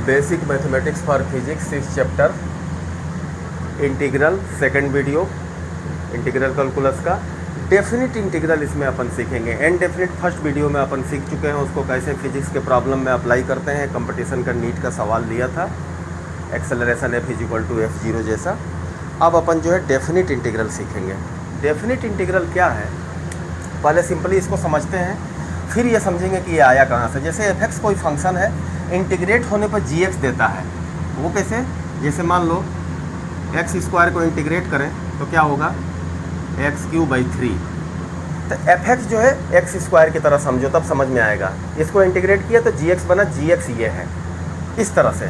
Basic mathematics for physics 6 chapter integral second video integral calculus का definite integral इसमें अपन सीखेंगे। And definite first video में अपन सीख चुके हैं उसको कैसे फिजिक्स के प्रॉब्लम में अप्लाई करते हैं। कंपटीशन का नीट का सवाल लिया था acceleration F equal to f0 जैसा। अब अपन जो है डेफिनिट इंटीग्रल सीखेंगे। डेफिनिट इंटीग्रल क्या है पहले सिंपली इसको समझते हैं, फिर ये समझेंगे कि ये आया कहाँ से। जैसे f(x) कोई फंक्शन है, इंटीग्रेट होने पर gx देता है। वो कैसे? जैसे मान लो x² को इंटीग्रेट करें तो क्या होगा x³/3। तो f(x) जो है x² की तरह समझो तब समझ में आएगा। इसको इंटीग्रेट किया तो gx बना, gx ये है इस तरह से।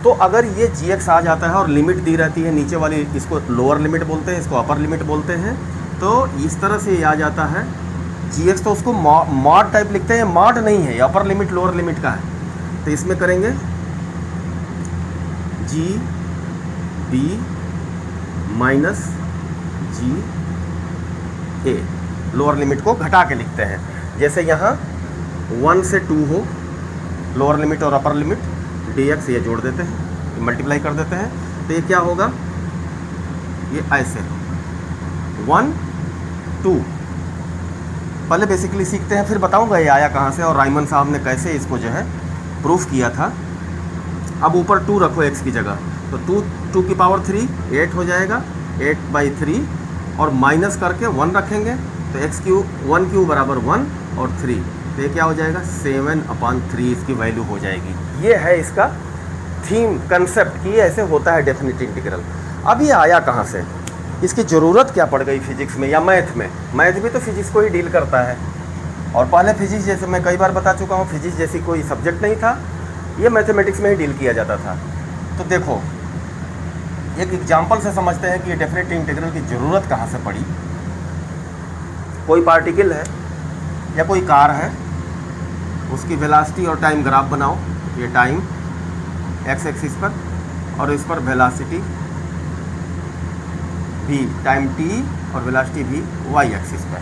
तो अगर ये gx आ जाता है और लिमिट दी रहती है नीचे वाली, इसको लोअर लिमिट बोलते हैं, इसको अपर लिमिट बोलते हैं। तो इस तरह से ये आ जाता है gx, तो उसको मॉड टाइप लिखते हैं। मॉड नहीं है, अपर लिमिट लोअर लिमिट का है। तो इसमें करेंगे GB minus GA, lower limit को घटा के लिखते हैं। जैसे यहाँ 1 से 2 हो लोअर लिमिट और अपर लिमिट, dx ये जोड़ देते हैं, मल्टीप्लाई कर देते हैं। तो ये क्या होगा, ये ऐसे 1 2। पहले बेसिकली सीखते हैं, फिर बताऊंगा ये आया कहाँ से और राइमन साहब ने कैसे इसको जो है प्रूफ किया था। अब ऊपर 2 रखो x की जगह, तो 2 की पावर 3 8 हो जाएगा, 8/3 और माइनस करके 1 रखेंगे तो x³ बराबर 1 और 3, तो ये क्या हो जाएगा 7/3 इसकी वैल्यू हो जाएगी। ये है इसका थीम कंसेप्ट कि ऐसे होता है डेफिनिट इंटीग्रल। अब ये आया कहाँ से, इसकी ज़रूरत क्या पड़ गई फिजिक्स में या मैथ में। मैथ भी तो फिजिक्स को ही डील करता है, और पहले फिजिक्स जैसे मैं कई बार बता चुका हूँ, फिजिक्स जैसी कोई सब्जेक्ट नहीं था, ये मैथमेटिक्स में ही डील किया जाता था। तो देखो एक एग्जाम्पल से समझते हैं कि ये डेफिनेट इंटीग्रल की ज़रूरत कहाँ से पड़ी। कोई पार्टिकल है या कोई कार है, उसकी वेलोसिटी और टाइम ग्राफ बनाओ। ये टाइम x एक्सिस पर और इस पर वेलोसिटी v, टाइम t और वेलोसिटी v y एक्सिस पर।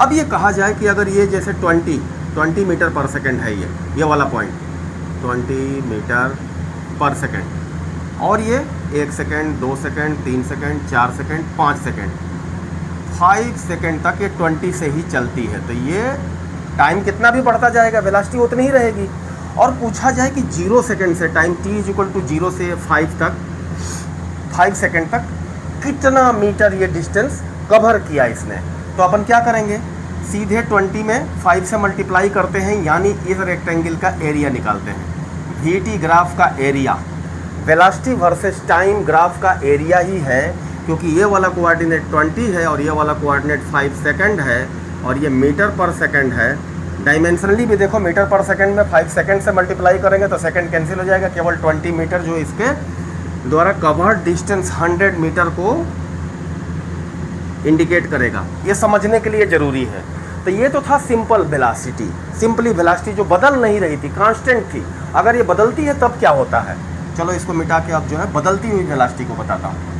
अब ये कहा जाए कि अगर ये जैसे 20 मीटर पर सेकंड है, ये वाला पॉइंट 20 मीटर पर सेकंड, और ये 1 second 2 second 3 second 4 second 5 second 5 second तक ये 20 से ही चलती है। तो ये टाइम कितना भी बढ़ता जाएगा, वेलोसिटी उतनी ही रहेगी। और पूछा जाए कि 0 सेकंड से टाइम t = 0 से 5 तक, 5 सेकंड तक कितना मीटर ये डिस्टेंस कवर किया इसने, तो अपन क्या करेंगे, सीधे 20 में 5 से मल्टीप्लाई करते हैं, यानी इस रेक्टेंगल का एरिया निकालते हैं। VT ग्राफ का area velocity versus time graph का एरिया ही है, क्योंकि ये वाला कोऑर्डिनेट 20 है और ये वाला कोऑर्डिनेट 5 सेकंड है और ये मीटर पर सेकंड है। डायमेंशनली भी देखो, मीटर पर सेकंड में 5 सेकंड से मल्टीप्लाई करेंगे तो सेकंड कैंसिल हो जाएगा, केवल 20 मीटर जो इसके द्वारा कवर्ड डिस्टेंस 100 मीटर को इंडिकेट करेगा। ये समझने के लिए ज़रूरी है। तो ये तो था सिंपल वेलोसिटी, सिंपली वेलोसिटी जो बदल नहीं रही थी, कांस्टेंट थी। अगर ये बदलती है तब क्या होता है, चलो इसको मिटा के अब जो है बदलती हुई वेलोसिटी को बताता हूँ।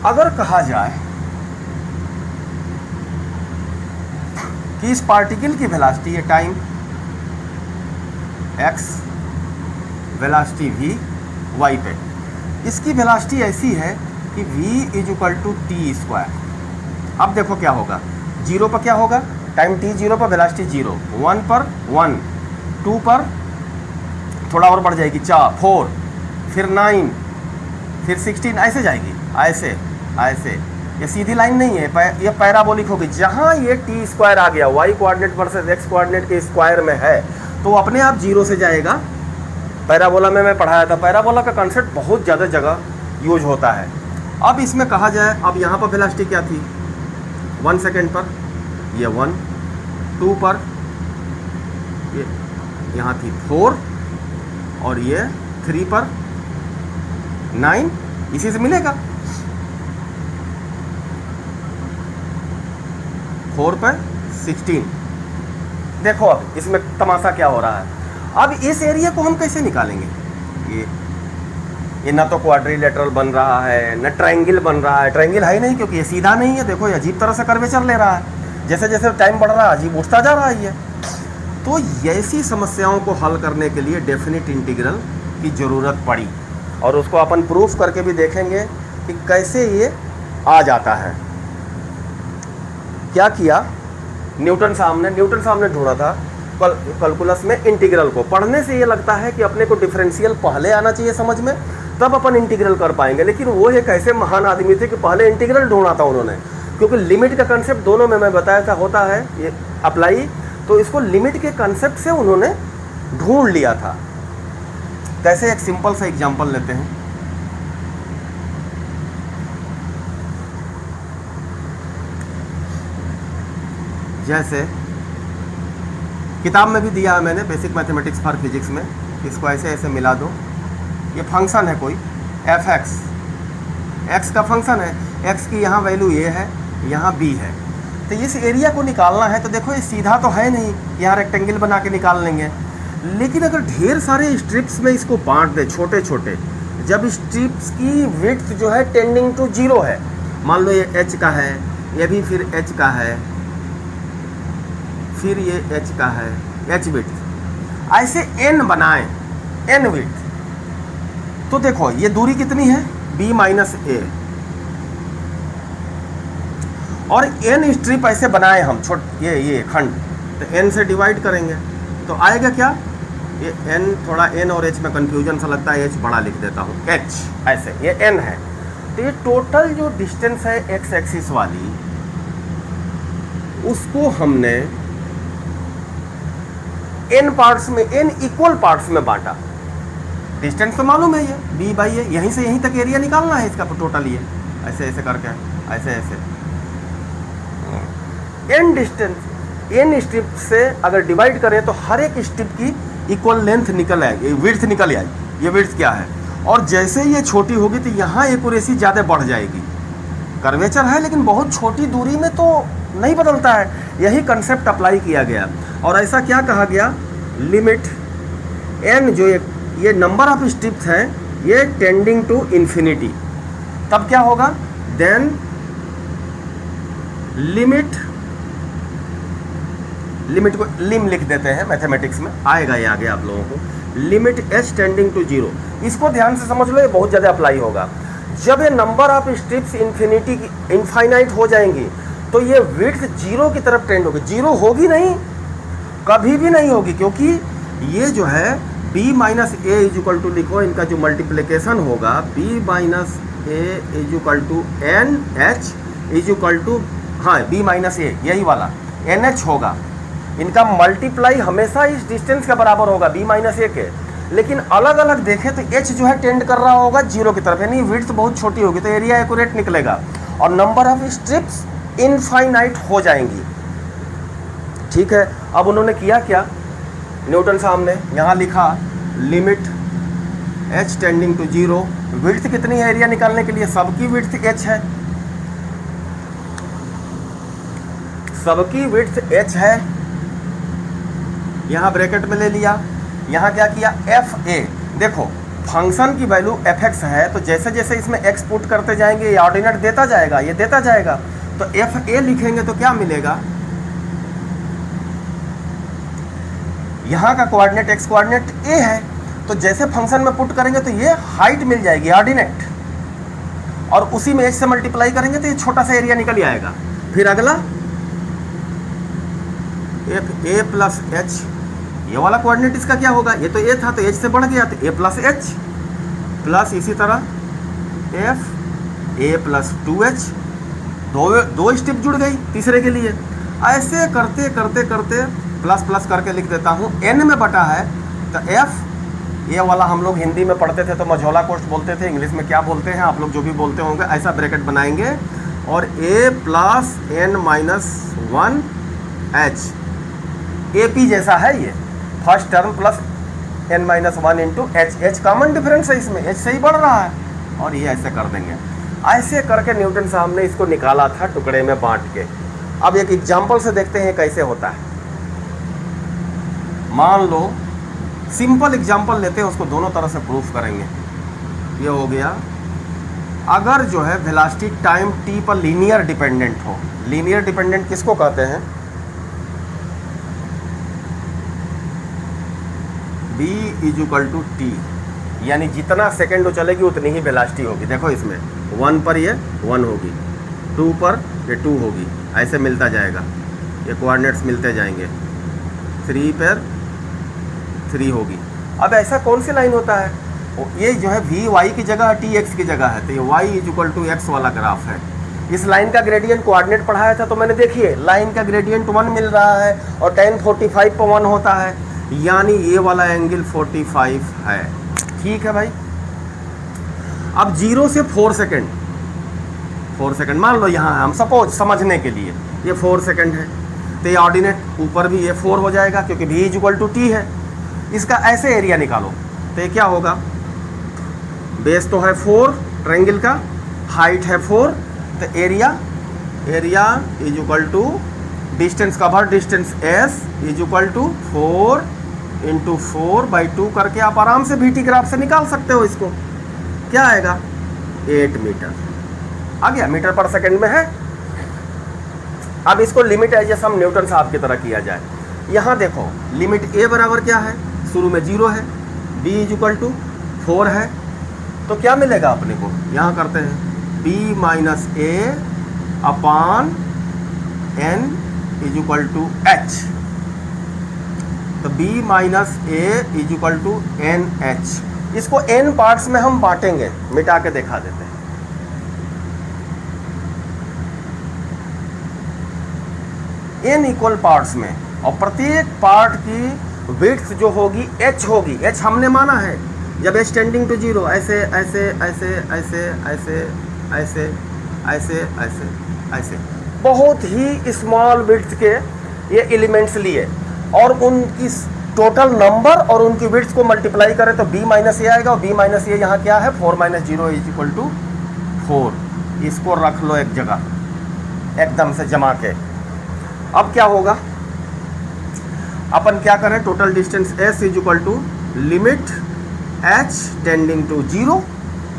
अगर कहा जाए कि इस पार्टिकल की वेलोसिटी, ये time x, velocity v y पे, इसकी वेलोसिटी ऐसी है कि v = t²। अब देखो क्या होगा, 0 पर क्या होगा, टाइम t 0 पर वेलोसिटी 0, 1 पर 1, 2 पर थोड़ा और बढ़ जाएगी 4, फिर 9, फिर 16, ऐसे जाएगी, ऐसे। ये सीधी लाइन नहीं है, ये पैराबोलिक होगी। जहाँ ये t² आ गया, y coordinate versus x coordinate के स्क्वायर में है, तो अपने आप 0 से जाएगा। पैराबोला में मैं पढ़ाया था, पैराबोला का कॉन्सेप्ट बहुत ज़्यादा जगह यूज होता है। अब इसमें कहा जाए, अब यहाँ पर वेलोसिटी क्या थी, 1 सेकेंड पर ये 1, 2 पर ये यहाँ थी 4, और ये 3 पर 9, इसी से मिलेगा। 4 पर 16। देखो अब इसमें तमाशा क्या हो रहा है। अब इस एरिया को हम कैसे निकालेंगे, ये ना तो क्वाड्रिलेटरल बन रहा है, ना ट्रायंगल बन रहा है। ट्रायंगल है ही नहीं, क्योंकि ये सीधा नहीं है। देखो ये अजीब तरह से कर्वेचर ले रहा है, जैसे जैसे टाइम बढ़ रहा है अजीब उठता जा रहा है ये। तो ऐसी समस्याओं को हल करने के लिए डेफिनेट इंटीग्रल की ज़रूरत पड़ी, और उसको अपन प्रूफ करके भी देखेंगे कि कैसे ये आ जाता है। क्या किया, न्यूटन साहब ने ढूंढा था कैलकुलस में इंटीग्रल को। पढ़ने से ये लगता है कि अपने को डिफरेंशियल पहले आना चाहिए समझ में, तब अपन इंटीग्रल कर पाएंगे, लेकिन वो एक ऐसे महान आदमी थे कि पहले इंटीग्रल ढूंढा था उन्होंने, क्योंकि लिमिट का कंसेप्ट दोनों में मैं बताया था होता है ये अप्लाई, तो इसको लिमिट के कंसेप्ट से उन्होंने ढूंढ लिया था। कैसे, एक सिंपल सा एग्जांपल लेते हैं। जैसे किताब में भी दिया है मैंने, बेसिक मैथमेटिक्स फॉर फिजिक्स में, इसको ऐसे ऐसे मिला दो। ये फंक्शन है कोई एफ एक्स, एक्स का फंक्शन है, एक्स की यहाँ वैल्यू ये है, यहाँ बी है, तो इस एरिया को निकालना है। तो देखो ये सीधा तो है नहीं, यहाँ रेक्टेंगल बना के निकाल लेंगे, लेकिन अगर ढेर सारे स्ट्रिप्स में इसको बांट दे छोटे छोटे, जब स्ट्रिप्स की विड्थ जो है टेंडिंग टू 0 है, मान लो ये एच का है, ये भी फिर एच का है, फिर ये एच का है, एच विड्थ, ऐसे एन बनाएं, एन विड्थ, तो देखो ये दूरी कितनी है, b माइनस ए, और एन स्ट्रिप ऐसे बनाए हम ये खंड, तो एन से डिवाइड करेंगे तो आएगा क्या, ये एन, थोड़ा एन और एच में कंफ्यूजन सा लगता है, एच बड़ा लिख देता हूँ, एच ऐसे, ये एन है। तो ये टोटल जो डिस्टेंस है एक्स एक्सिस वाली, उसको हमने एन पार्ट्स में, एन इक्वल पार्ट्स में बांटा। डिस्टेंस तो मालूम है ये b बाई ए, यहीं से यहीं तक एरिया निकालना है इसका टोटल, ये ऐसे ऐसे करके, ऐसे ऐसे एन डिस्टेंस, एन स्ट्रिप से अगर डिवाइड करें तो हर एक स्ट्रिप की इक्वल लेंथ निकल आएगी, विड्थ निकल आएगी। ये विड्थ क्या है, और जैसे ये छोटी होगी तो यहाँ एक्यूरेसी ज़्यादा बढ़ जाएगी। कर्वेचर है लेकिन बहुत छोटी दूरी में तो नहीं बदलता है, यही कंसेप्ट अप्लाई किया गया। और ऐसा क्या कहा गया, लिमिट एन जो ये नंबर ऑफ स्ट्रिप्स हैं, ये टेंडिंग टू इन्फिनिटी, तब क्या होगा, देन लिमिट को लिम लिख देते हैं, मैथमेटिक्स में आएगा ये आगे आप लोगों को, लिमिट एच टेंडिंग टू 0। इसको ध्यान से समझ लो, ये बहुत ज़्यादा अप्लाई होगा। जब ये नंबर ऑफ स्ट्रिप्स इनफाइनाइट हो जाएंगी तो ये विड्थ 0 की तरफ टेंड होगी। 0 होगी नहीं, कभी भी नहीं होगी, क्योंकि ये जो है b minus A is equal to, लिखो इनका जो मल्टीप्लिकेशन होगा, b minus A is equal to N H is equal to, हाँ b माइनस ए यही वाला एन एच होगा, इनका मल्टीप्लाई हमेशा इस डिस्टेंस का बराबर होगा b माइनस ए के। लेकिन अलग अलग देखें तो h जो है टेंड कर रहा होगा 0 की तरफ, यानी विड्थ बहुत छोटी होगी तो एरिया एक्यूरेट निकलेगा, और नंबर ऑफ स्ट्रिप्स इनफाइनाइट हो जाएंगी। ठीक है, अब उन्होंने किया क्या, न्यूटन साहब ने यहाँ लिखा limit h tending to 0, width कितनी है एरिया निकालने के लिए, सबकी विड्थ h है, सबकी विड्थ h है, यहाँ ब्रैकेट में ले लिया। यहाँ क्या किया, एफ ए, देखो फंक्शन की वैल्यू एफ एक्स है, तो जैसे जैसे इसमें एक्स पुट करते जाएंगे ये ऑर्डिनेट देता जाएगा, ये देता जाएगा, तो एफ ए लिखेंगे तो क्या मिलेगा, यहाँ का कोऑर्डिनेट एक्स कोऑर्डिनेट ए है, तो जैसे फंक्शन में पुट करेंगे तो ये हाइट मिल जाएगी ऑर्डिनेट, और उसी में एच से मल्टीप्लाई करेंगे तो ये छोटा सा एरिया निकल आएगा। फिर अगला एफ ए प्लस एच, ये वाला कोऑर्डिनेट इसका क्या होगा, ये तो ए था तो एच से बढ़ गया तो ए प्लस एच, प्लस इसी तरह एफ ए प्लस 2h, दो स्टेप जुड़ गई तीसरे के लिए। ऐसे करते करते करते प्लस प्लस करके लिख देता हूँ, n में बटा है तो f, ये वाला हम लोग हिंदी में पढ़ते थे तो मझोला कोष्ठ बोलते थे, इंग्लिश में क्या बोलते हैं आप लोग जो भी बोलते होंगे, ऐसा ब्रैकेट बनाएंगे और a plus n minus 1h, AP जैसा है ये, first term plus n minus 1 into H, H common difference है इसमें, एच से ही बढ़ रहा है, और ये ऐसे कर देंगे। ऐसे करके न्यूटन साहब ने इसको निकाला था टुकड़े में बांट के। अब एक एग्जांपल से देखते हैं कैसे होता है। मान लो सिंपल एग्जांपल लेते हैं, उसको दोनों तरह से प्रूफ करेंगे। ये हो गया, अगर जो है वेलोसिटी टाइम t पर लीनियर डिपेंडेंट हो, लीनियर डिपेंडेंट किसको कहते हैं, v is equal to T, यानी जितना सेकेंड वो चलेगी उतनी ही वेलोसिटी होगी। देखो इसमें 1 पर ये 1 होगी, 2 पर ये 2 होगी, ऐसे मिलता जाएगा, ये कोऑर्डिनेट्स मिलते जाएंगे, 3 पर 3 होगी। अब ऐसा कौन सी लाइन होता है, ये जो है वी वाई की जगह टी एक्स की जगह है, तो ये Y is equal to X वाला ग्राफ है। इस लाइन का ग्रेडियंट कोऑर्डिनेट पढ़ाया था तो मैंने देखिए लाइन का ग्रेडियंट 1 मिल रहा है और tan 45 पर 1 होता है, यानी ये वाला एंगल 45 है। ठीक है भाई। अब 0 से 4 सेकेंड, 4 सेकेंड मान लो यहाँ हम सपोज समझने के लिए ये 4 सेकेंड है, तो ये ऑर्डिनेट ऊपर भी ये 4 हो जाएगा क्योंकि v is equal to T है। इसका ऐसे एरिया निकालो तो ये क्या होगा, बेस तो है 4 ट्रायंगल का, हाइट है 4, तो area is equal to distance cover distance s is equal to 4 into 4/2 करके आप आराम से VT ग्राफ से निकाल सकते हो। इसको क्या आएगा 8 मीटर आ गया, मीटर पर सेकंड में है। अब इसको लिमिट है जैसे हम न्यूटन साहब की तरह किया जाए। यहाँ देखो लिमिट a बराबर क्या है, शुरू में 0 है, b इज इक्वल टू 4 है, तो क्या मिलेगा अपने को, यहाँ करते हैं b minus a upon n is equal to h, तो b minus a is equal to N H. इसको n पार्ट्स में हम बांटेंगे, मिटा के दिखा देते हैं। n इक्वल पार्ट्स में, और प्रत्येक पार्ट की विड्थ जो होगी h होगी, h हमने माना है जब h टेंडिंग टू 0 ऐसे ऐसे ऐसे ऐसे ऐसे ऐसे ऐसे ऐसे ऐसे बहुत ही स्मॉल विड्थ के ये एलिमेंट्स लिए और उनकी टोटल नंबर और उनकी विड्थ को मल्टीप्लाई करें तो b माइनस ए आएगा, और b माइनस ए यहाँ क्या है 4 माइनस 0 इज इक्वल टू 4। इसको रख लो एक जगह एकदम से जमा के। अब क्या होगा, अपन क्या करें, total distance s is equal to limit h tending to 0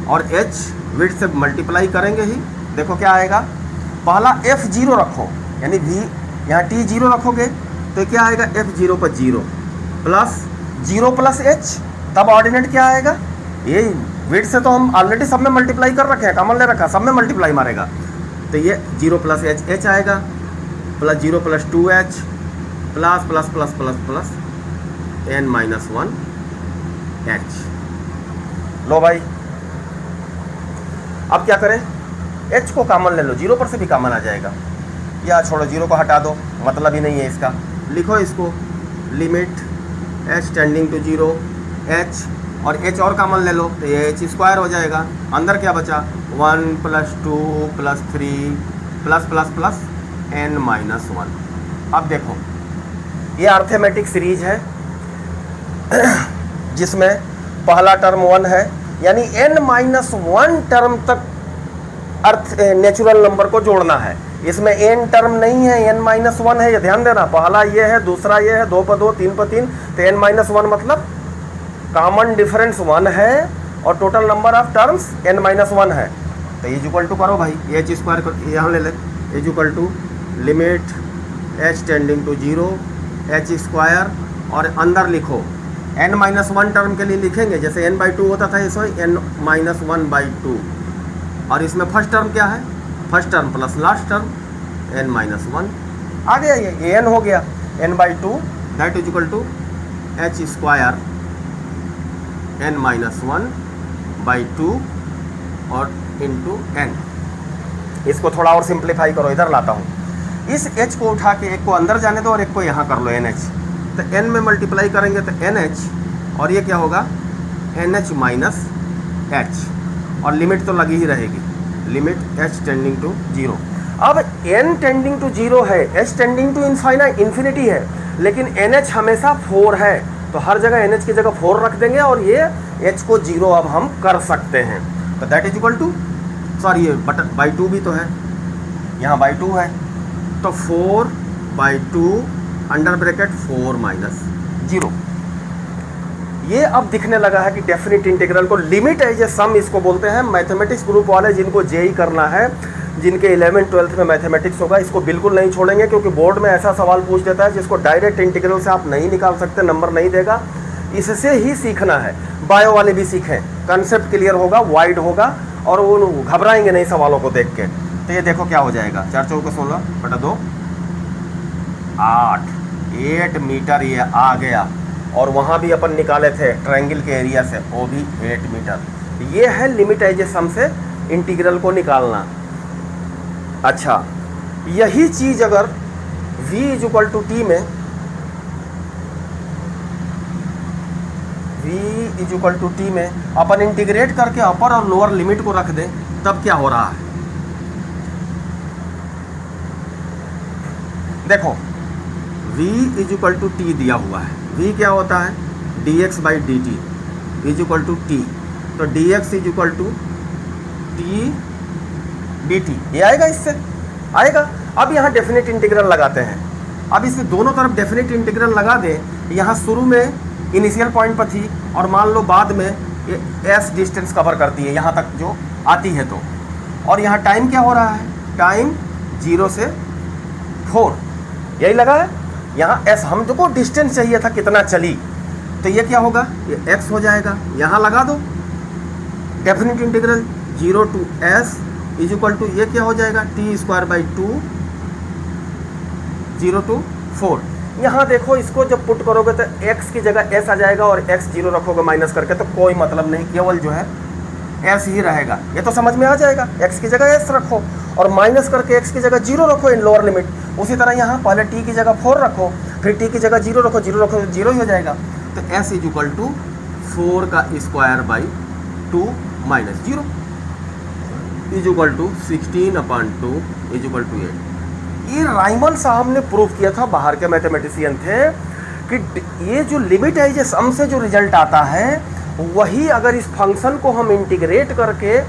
और h विड्थ से मल्टीप्लाई करेंगे ही। देखो क्या आएगा, पहला f0 रखो, यानी v यहाँ t 0 रखोगे तो क्या आएगा f0 पर 0 प्लस 0 प्लस h, तब ऑर्डिनेट क्या आएगा, ये विड्थ से तो हम ऑलरेडी सब में मल्टीप्लाई कर रखे हैं, कॉमन ले रखा, सब में मल्टीप्लाई मारेगा, तो ये 0 प्लस h आएगा, plus 0 plus 2h plus plus plus plus plus n minus 1 h। लो भाई अब क्या करें, h को कॉमन ले लो, 0 पर से भी कॉमन आ जाएगा, या छोड़ो 0 को हटा दो, मतलब ही नहीं है इसका। लिखो इसको limit h tending to 0 h, और h और कॉमन ले लो तो ये h स्क्वायर हो जाएगा। अंदर क्या बचा 1 plus 2 plus 3 plus plus plus n minus 1। अब देखो ये अर्थमेटिक सीरीज है जिसमें पहला टर्म 1 है, यानी n माइनस 1 टर्म तक नेचुरल नंबर को जोड़ना है। इसमें n टर्म नहीं है, n माइनस 1 है, ये ध्यान देना। पहला ये है, दूसरा ये है, 2 पर 2 3 पर 3, तो n माइनस 1 मतलब कॉमन डिफरेंस 1 है और total number of terms n minus 1 है। तो इज इक्वल टू करो भाई, h स्क्वायर यहाँ ले ले, is equal to limit h tending to 0 h square, और अंदर लिखो n माइनस 1 टर्म के लिए लिखेंगे जैसे n/2 होता था, इसमें n माइनस 1/2, और इसमें फर्स्ट टर्म क्या है, first term plus last term n minus 1 आ गया, ये n हो गया, n/2 that is equal to h square n minus 1/2 और इंटू n। इसको थोड़ा और सिंप्लीफाई करो, इधर लाता हूँ, इस h को उठा के एक को अंदर जाने दो और एक को यहाँ कर लो nh, तो n में मल्टीप्लाई करेंगे तो nh, और ये क्या होगा nh माइनस h, और लिमिट तो लगी ही रहेगी, लिमिट h टेंडिंग टू 0। अब n टेंडिंग टू 0 है, h टेंडिंग टू इन्फिनिटी है, लेकिन nh हमेशा 4 है, तो हर जगह nh की जगह 4 रख देंगे और ये h को 0 अब हम कर सकते हैं। तो that is equal to, sorry ये बटन बाई 2 भी तो है, यहाँ बाई 2 है, तो 4/2 अंडर ब्रैकेट 4 माइनस 0। ये अब दिखने लगा है कि डेफिनेट इंटीग्रल को लिमिट एज ए सम इसको बोलते हैं। मैथमेटिक्स ग्रुप वाले जिनको जेई करना है, जिनके 11th 12th में मैथमेटिक्स होगा, इसको बिल्कुल नहीं छोड़ेंगे, क्योंकि बोर्ड में ऐसा सवाल पूछ देता है जिसको डायरेक्ट इंटीग्रल से आप नहीं निकाल सकते, नंबर नहीं देगा। इससे ही सीखना है। बायो वाले भी सीखें, कंसेप्ट क्लियर होगा, वाइड होगा और वो घबराएंगे नहीं सवालों को देख के। तो ये देखो क्या हो जाएगा, 4 चौके 16 बटा 2 8, 8 मीटर ये आ गया। और वहाँ भी अपन निकाले थे ट्रायंगल के एरिया से, वो भी 8 मीटर। ये है लिमिट एज ए सम से इंटीग्रल को निकालना। अच्छा, यही चीज़ अगर v इक्वल टू टी में, v इक्वल टू टी में अपन इंटीग्रेट करके अपर और लोअर लिमिट को रख दें, तब क्या हो रहा है देखो। v इक्वल टू टी दिया हुआ है, v क्या होता है dx by D T equal to T, तो dx equal to T D T, ये आएगा, इससे आएगा। अब यहाँ डेफिनेट इंटीग्रल लगाते हैं। अब इसे दोनों तरफ डेफिनेट इंटीग्रल लगा दें। यहाँ शुरू में इनिशियल पॉइंट पर थी और मान लो बाद में ये s डिस्टेंस कवर करती है यहाँ तक जो आती है, तो और यहाँ टाइम क्या हो रहा है, टाइम 0 से 4 यही लगा है। यहाँ s हमको डिस्टेंस चाहिए था कितना चली, तो ये क्या होगा, ये x हो जाएगा। यहाँ लगा दो definite integral 0 to s equal to ये क्या हो जाएगा, टी स्क्वायर बाई 2 0 टू 4। यहाँ देखो इसको जब पुट करोगे तो x की जगह s आ जाएगा और x 0 रखोगे माइनस करके, तो कोई मतलब नहीं, केवल जो है s ही रहेगा। ये तो समझ में आ जाएगा, x की जगह s रखो और माइनस करके x की जगह 0 रखो इन लोअर लिमिट। उसी तरह यहाँ पहले t की जगह 4 रखो, फिर t की जगह 0 रखो, 0 रखो 0 ही हो जाएगा। तो s इक्वल टू 4 का square by 2 minus 0 equal to 16/2 equal to 8। ये राइमन साहब ने प्रूव किया था, बाहर के मैथमेटिशियन थे, कि ये जो लिमिट है, ये सम से जो रिजल्ट आता है वही अगर इस फंक्शन को हम इंटीग्रेट करके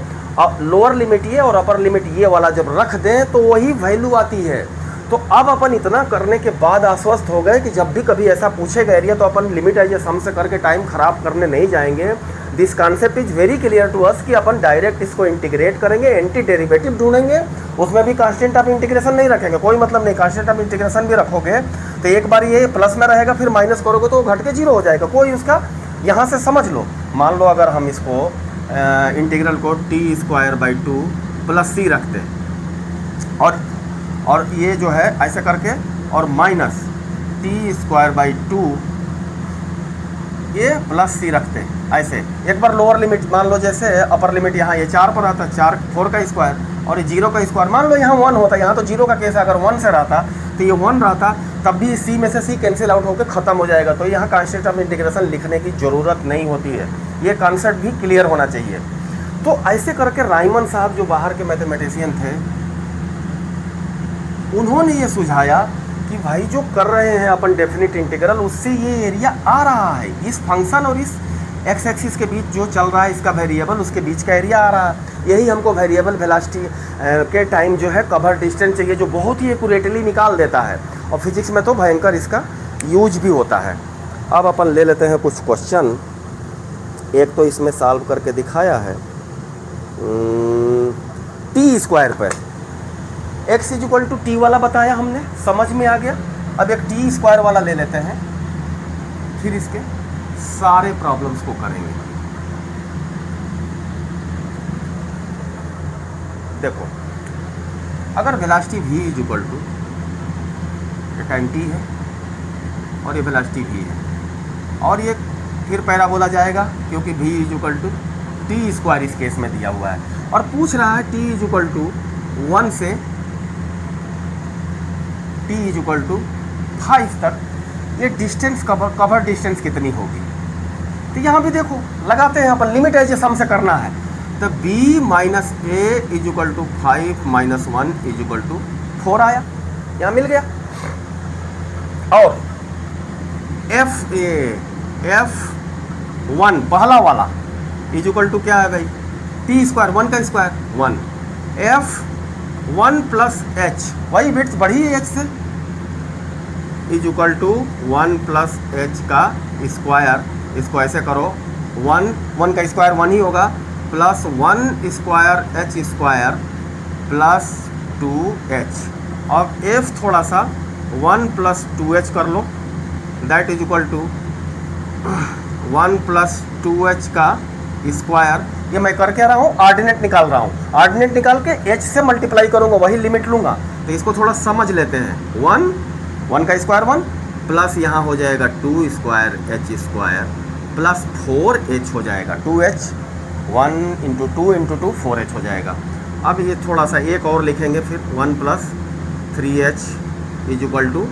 लोअर लिमिट ये और अपर लिमिट ये वाला जब रख दें तो वही वैल्यू आती है। तो अब अपन इतना करने के बाद आश्वस्त हो गए कि जब भी कभी ऐसा पूछेगा एरिया तो अपन लिमिट है ये सम से करके टाइम खराब करने नहीं जाएंगे। This concept is very clear to us कि अपन डायरेक्ट इसको इंटीग्रेट करेंगे, एंटी डेरिवेटिव ढूंढेंगे, उसमें भी कांस्टेंट ऑफ इंटीग्रेशन नहीं रखेंगे, कोई मतलब नहीं। कांस्टेंट ऑफ इंटीग्रेशन भी रखोगे तो एक बार ये प्लस में रहेगा, फिर माइनस करोगे तो घट के 0 हो जाएगा, कोई उसका यहाँ से समझ लो। मान लो अगर हम इसको इंटीग्रल को टी स्क्वायर बाई 2 प्लस सी रखते और ये जो है ऐसे करके और माइनस टी स्क्वायर बाई 2 ये प्लस सी रखते ऐसे। एक बार लोअर लिमिट मान लो, जैसे अपर लिमिट यहाँ ये 4 पर आता, 4 का स्क्वायर और ये 0 का स्क्वायर, मान लो यहाँ 1 होता, यहाँ तो 0 का केस है, अगर 1 से रहता तो ये 1 रहता, तब भी सी में से सी कैंसिल आउट होकर ख़त्म हो जाएगा। तो यहाँ कांस्टेंट ऑफ इंटीग्रेशन लिखने की ज़रूरत नहीं होती है, ये कॉन्सेप्ट भी क्लियर होना चाहिए। तो ऐसे करके राइमन साहब जो बाहर के मैथमेटिशियन थे, उन्होंने ये सुझाया कि भाई जो कर रहे हैं अपन डेफिनेट इंटीग्रल, उससे ये एरिया आ रहा है, इस फंक्शन और इस एक्स एक्सिस के बीच जो चल रहा है इसका वेरिएबल, उसके बीच का एरिया आ रहा है। यही हमको वेरिएबल वेलोसिटी के टाइम जो है कवर डिस्टेंस चाहिए, जो बहुत ही एक्यूरेटली निकाल देता है, और फिजिक्स में तो भयंकर इसका यूज भी होता है। अब अपन ले लेते हैं कुछ क्वेश्चन। एक तो इसमें सॉल्व करके दिखाया है टी स्क्वायर पर, एक्स इक्वल टू टी वाला बताया हमने, समझ में आ गया। अब एक टी स्क्वायर वाला ले लेते हैं, फिर इसके सारे प्रॉब्लम्स को करेंगे। देखो, अगर velocity v equal to time t है और ये वेलोसिटी v है, और ये फिर पैराबोला जाएगा क्योंकि v equal to T square इस केस में दिया हुआ है, और पूछ रहा है t इक्वल टू 1 से t इक्वल टू 5 तक ये डिस्टेंस कवर डिस्टेंस कितनी होगी। तो यहाँ भी देखो लगाते हैं अपन, लिमिट है जो सम से करना है, तो b minus A equal to 5 minus 1 equal to 4 आया, यहाँ मिल गया। और f1 पहला वाला इक्वल टू क्या है भाई, टी स्क्वायर 1 का स्क्वायर 1, f1 प्लस h, वही बिट्स बढ़ी है h से, इक्वल टू 1 प्लस h का स्क्वायर। इसको ऐसे करो, 1 का स्क्वायर 1 ही होगा, plus 1 square h square plus 2h, और f थोड़ा सा 1 प्लस 2h कर लो, that is equal to 1 plus 2h का स्क्वायर, ये मैं कर क्या रहा हूँ, ऑर्डिनेट निकाल रहा हूँ। ऑर्डिनेट निकाल के h से मल्टीप्लाई करूँगा, वही लिमिट लूँगा। तो इसको थोड़ा समझ लेते हैं। 1 का स्क्वायर 1 प्लस यहाँ हो जाएगा 2 square h square plus 4h हो जाएगा। 2h 1 इंटू 2 इंटू 2 4h हो जाएगा। अब ये थोड़ा सा एक और लिखेंगे फिर 1 plus 3h is equal to,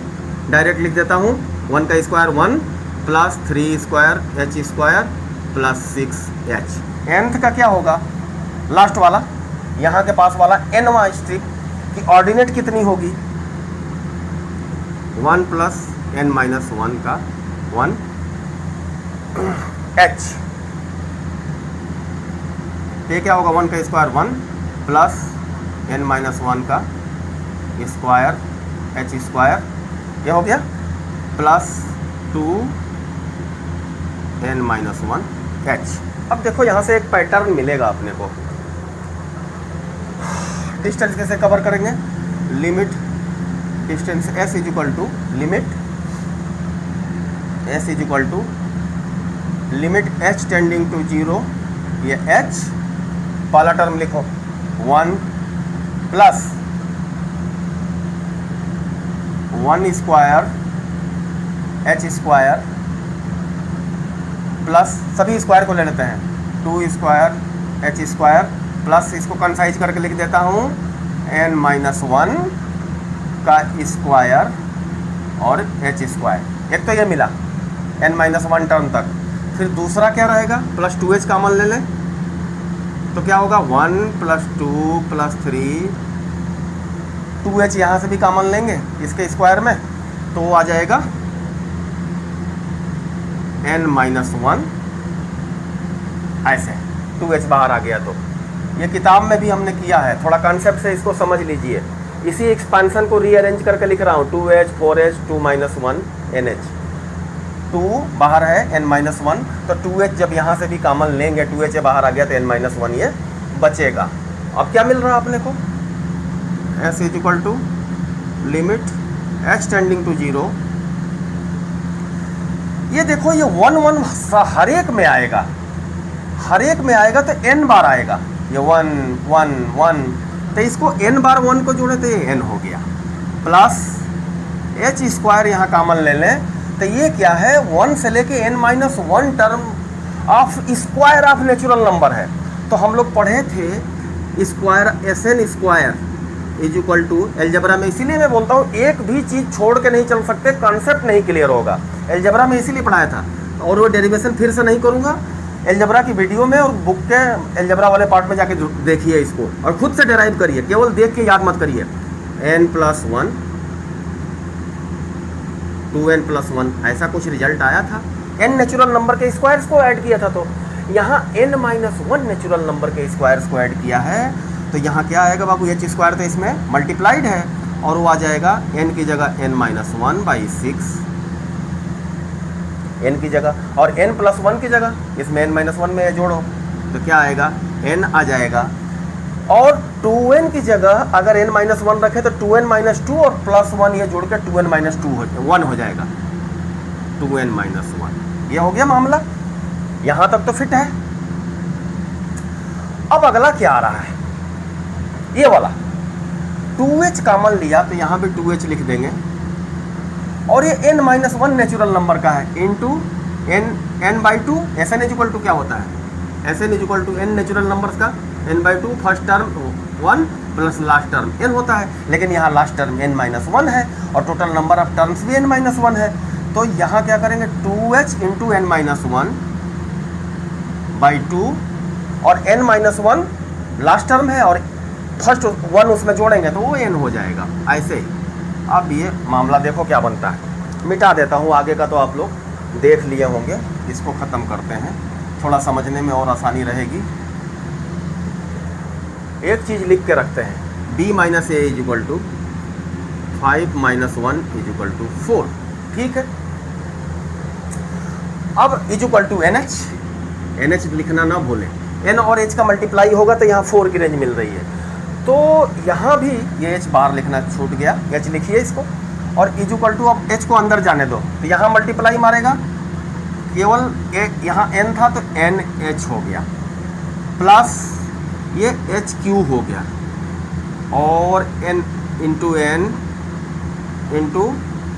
direct लिख देता हूँ 1 का square 1 plus 3 square h square plus 6h। nth का क्या होगा, लास्ट वाला यहाँ के पास वाला nवां स्ट्रिप की ऑर्डिनेट कितनी होगी, 1 प्लस n माइनस 1 का 1 h। ये क्या होगा, 1 का स्क्वायर 1 प्लस n माइनस 1 का स्क्वायर h स्क्वायर, ये हो गया प्लस 2 n माइनस 1 h। अब देखो यहाँ से एक पैटर्न मिलेगा अपने को। डिस्टेंस कैसे कवर करेंगे, limit distance s is equal to limit s is equal to limit h tending to 0, ये h पहला टर्म लिखो 1 plus 1 square h square plus सभी स्क्वायर को ले लेते हैं 2 स्क्वायर h स्क्वायर प्लस इसको कंसाइज करके लिख देता हूँ n माइनस 1 का स्क्वायर और h स्क्वायर। एक तो ये मिला n माइनस 1 टर्म तक। फिर दूसरा क्या रहेगा, प्लस 2h कॉमन ले लें तो क्या होगा 1 प्लस 2 प्लस 3, 2h यहाँ से भी कॉमन लेंगे इसके स्क्वायर में तो वो आ जाएगा n माइनस 1, ऐसे 2h बाहर आ गया। तो ये किताब में भी हमने किया है, थोड़ा कॉन्सेप्ट से इसको समझ लीजिए। इसी एक्सपेंशन को रीअरेंज करके लिख रहा हूँ 2h 4h 2 माइनस 1 nh, 2 बाहर है n माइनस 1 तो 2h जब यहाँ से भी कॉमन लेंगे 2h बाहर आ गया तो n माइनस 1 ये बचेगा। अब क्या मिल रहा है अपने को, s is equal to limit h tending to 0। ये देखो ये 1 1 हर एक में आएगा, हर एक में आएगा तो n बार आएगा, ये 1 1 1 तो इसको n बार 1 को जोड़े तो ये n हो गया प्लस h स्क्वायर यहाँ कॉमन ले लें तो ये क्या है 1 से लेके n minus 1 term of square of natural number है। तो हम लोग पढ़े थे square SN square is equal to algebra में, इसीलिए मैं बोलता हूँ एक भी चीज़ छोड़ के नहीं चल सकते, कॉन्सेप्ट नहीं क्लियर होगा। एलजेब्रा में इसीलिए पढ़ाया था और वो डेरिवेशन फिर से नहीं करूँगा, एलजेब्रा की वीडियो में और बुक के एलजेब्रा वाले पार्ट में जाके देखिए इसको और खुद से डेराइव करिए, केवल देख के याद मत करिए। n प्लस 1 2n प्लस 1 ऐसा कुछ रिजल्ट आया था। n नेचुरल नंबर के स्क्वायर्स को ऐड किया था, तो यहाँ n माइनस 1 नेचुरल नंबर के स्क्वायर्स को ऐड किया है तो यहाँ क्या आएगा बाबू, h स्क्वायर तो इसमें मल्टीप्लाइड है और वो आ जाएगा n की जगह n माइनस 1 बाई 6 n की जगह, और n प्लस 1 की जगह इसमें n माइनस 1 में जोड़ो तो क्या आएगा n आ जाएगा। और 2n की जगह अगर n माइनस 1 रखे तो 2n माइनस 2 और प्लस 1 ये जोड़ कर 2n माइनस 1 हो जाएगा, 2n माइनस 1। ये हो गया मामला, यहाँ तक तो फिट है। अब अगला क्या आ रहा है, ये वाला 2h कॉमन लिया तो यहाँ भी 2h लिख देंगे और ये n माइनस 1 नेचुरल नंबर का है into n by 2। SN is equal to क्या होता है, SN is equal to n natural numbers का n by 2 first term 1 plus last term n होता है, लेकिन यहाँ लास्ट टर्म n माइनस 1 है और टोटल नंबर ऑफ टर्म्स भी n माइनस 1 है। तो यहाँ क्या करेंगे 2h into n minus 1 by 2 और n माइनस 1 लास्ट टर्म है और फर्स्ट 1 उसमें जोड़ेंगे तो वो n हो जाएगा ऐसे। अब ये मामला देखो क्या बनता है, मिटा देता हूँ, आगे का तो आप लोग देख लिए होंगे। इसको ख़त्म करते हैं, थोड़ा समझने में और आसानी रहेगी। एक चीज़ लिख के रखते हैं, b minus A is equal to 5 minus 1 is equal to 4, ठीक है। अब इज इक्वल टू NH लिखना ना भूलें, n और h का मल्टीप्लाई होगा तो यहाँ 4 की रेंज मिल रही है, तो यहाँ भी ये h बार लिखना छूट गया, h लिखिए इसको और इज इक्वल टू, अब h को अंदर जाने दो तो यहाँ मल्टीप्लाई मारेगा केवल यहाँ n था तो NH हो गया, प्लस ये HQ हो गया, और n इंटू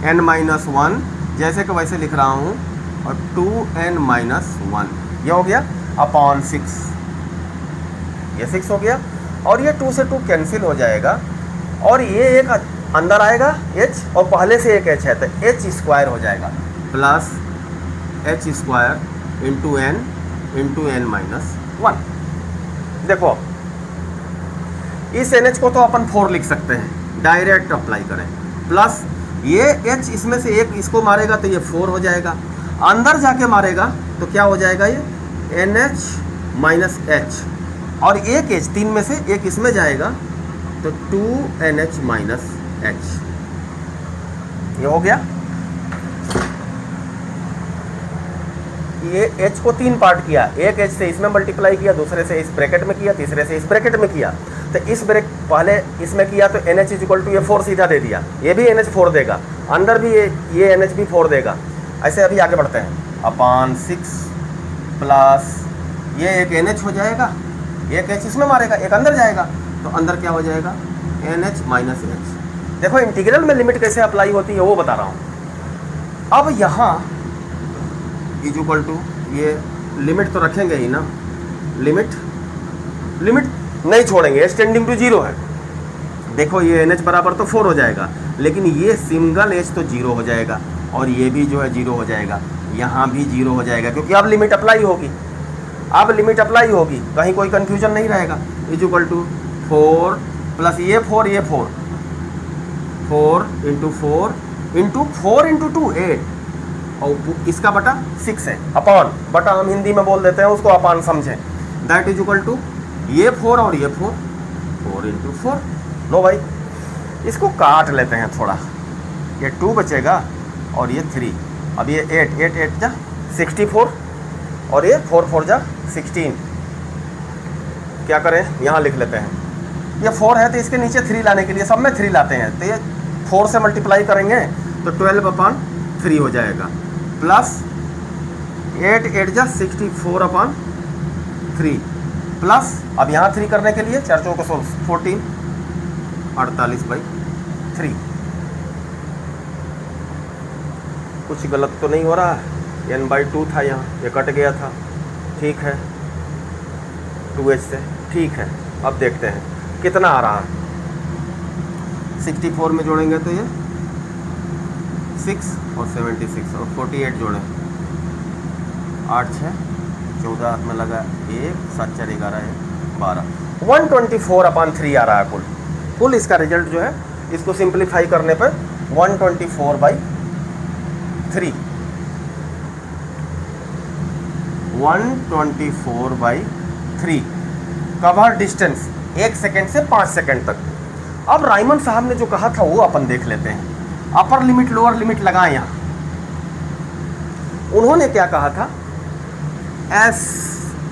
n माइनस 1, जैसे कि वैसे लिख रहा हूँ, और 2n माइनस 1, ये हो गया अपॉन 6, ये 6 हो गया, और ये 2 से 2 कैंसिल हो जाएगा, और ये एक अंदर आएगा h, और पहले से एक h है तो h स्क्वायर हो जाएगा, plus h square into n minus 1। देखो इस NH को तो अपन 4 लिख सकते हैं, डायरेक्ट अप्लाई करें, प्लस ये H इसमें से एक इसको मारेगा तो ये 4 हो जाएगा, अंदर जाके मारेगा तो क्या हो जाएगा, ये NH माइनस H, और एक H 3 में से एक इसमें जाएगा तो 2NH माइनस H, ये हो गया। ये H को 3 पार्ट किया, एक H से इसमें मल्टीप्लाई किया, दूसरे से इस ब्रैकेट में किया, तीसरे से इस ब्रैकेट में किया, तो इस पहले इसमें किया तो NH इक्वल टू ये 4 सीधा दे दिया, ये भी NH 4 देगा, अंदर भी ये NH भी 4 देगा। ऐसे अभी आगे बढ़ते हैं, अपॉन 6 प्लस ये एक NH हो जाएगा, एक H इसमें मारेगा, एक अंदर जाएगा, तो अंदर क्या हो जाएगा, NH माइनस H। देखो इंटीग्रल में लिमिट कैसे अप्लाई होती है वो बता रहा हूँ। अब यहाँ इज इक्वल टू, ये लिमिट तो रखेंगे ही ना, लिमिट नहीं छोड़ेंगे, एक्सटेंडिंग टू 0 है। देखो ये NH बराबर तो 4 हो जाएगा, लेकिन ये सिंगल H तो 0 हो जाएगा, और ये भी जो है 0 हो जाएगा, यहाँ भी 0 हो जाएगा, क्योंकि अब लिमिट अप्लाई होगी, अब लिमिट अप्लाई होगी, कहीं कोई कंफ्यूजन नहीं रहेगा। इज इक्वल टू 4 प्लस ये 4 4 इंटू 4 इंटू 2 8, और इसका बटा 6 है, अपॉन, बटा हम हिंदी में बोल देते हैं उसको, अपॉन समझें, दैट इज इक्वल टू ये 4 और ये 4 इंटू 4। लो भाई इसको काट लेते हैं थोड़ा, ये 2 बचेगा और ये 3, अब ये 8 जा 64, और ये 4 जा 16, क्या करें यहाँ लिख लेते हैं, ये 4 है तो इसके नीचे 3 लाने के लिए सब में 3 लाते हैं, तो ये 4 से मल्टीप्लाई करेंगे तो 12/3 हो जाएगा, प्लस 8 जा 64/3, प्लस अब यहाँ 3 करने के लिए 4 चौके 14, 48/3। कुछ गलत तो नहीं हो रहा है, n/2 था यहाँ, ये कट गया था, ठीक है, 2h से, ठीक है। अब देखते हैं कितना आ रहा है, 64 में जोड़ेंगे तो ये 6 और 76 और 48 जोड़ें, 8 6 14 हाथ में लगा, 1 7 4 11 12, 124/3 आ रहा है कुल इसका रिजल्ट जो है, इसको सिंप्लीफाई करने पर 124/3 124/3 कवर डिस्टेंस 1 सेकेंड से 5 सेकेंड तक। अब रायमन साहब ने जो कहा था वो अपन देख लेते हैं, अपर लिमिट लोअर लिमिट लगाएं यहाँ। उन्होंने क्या कहा था, S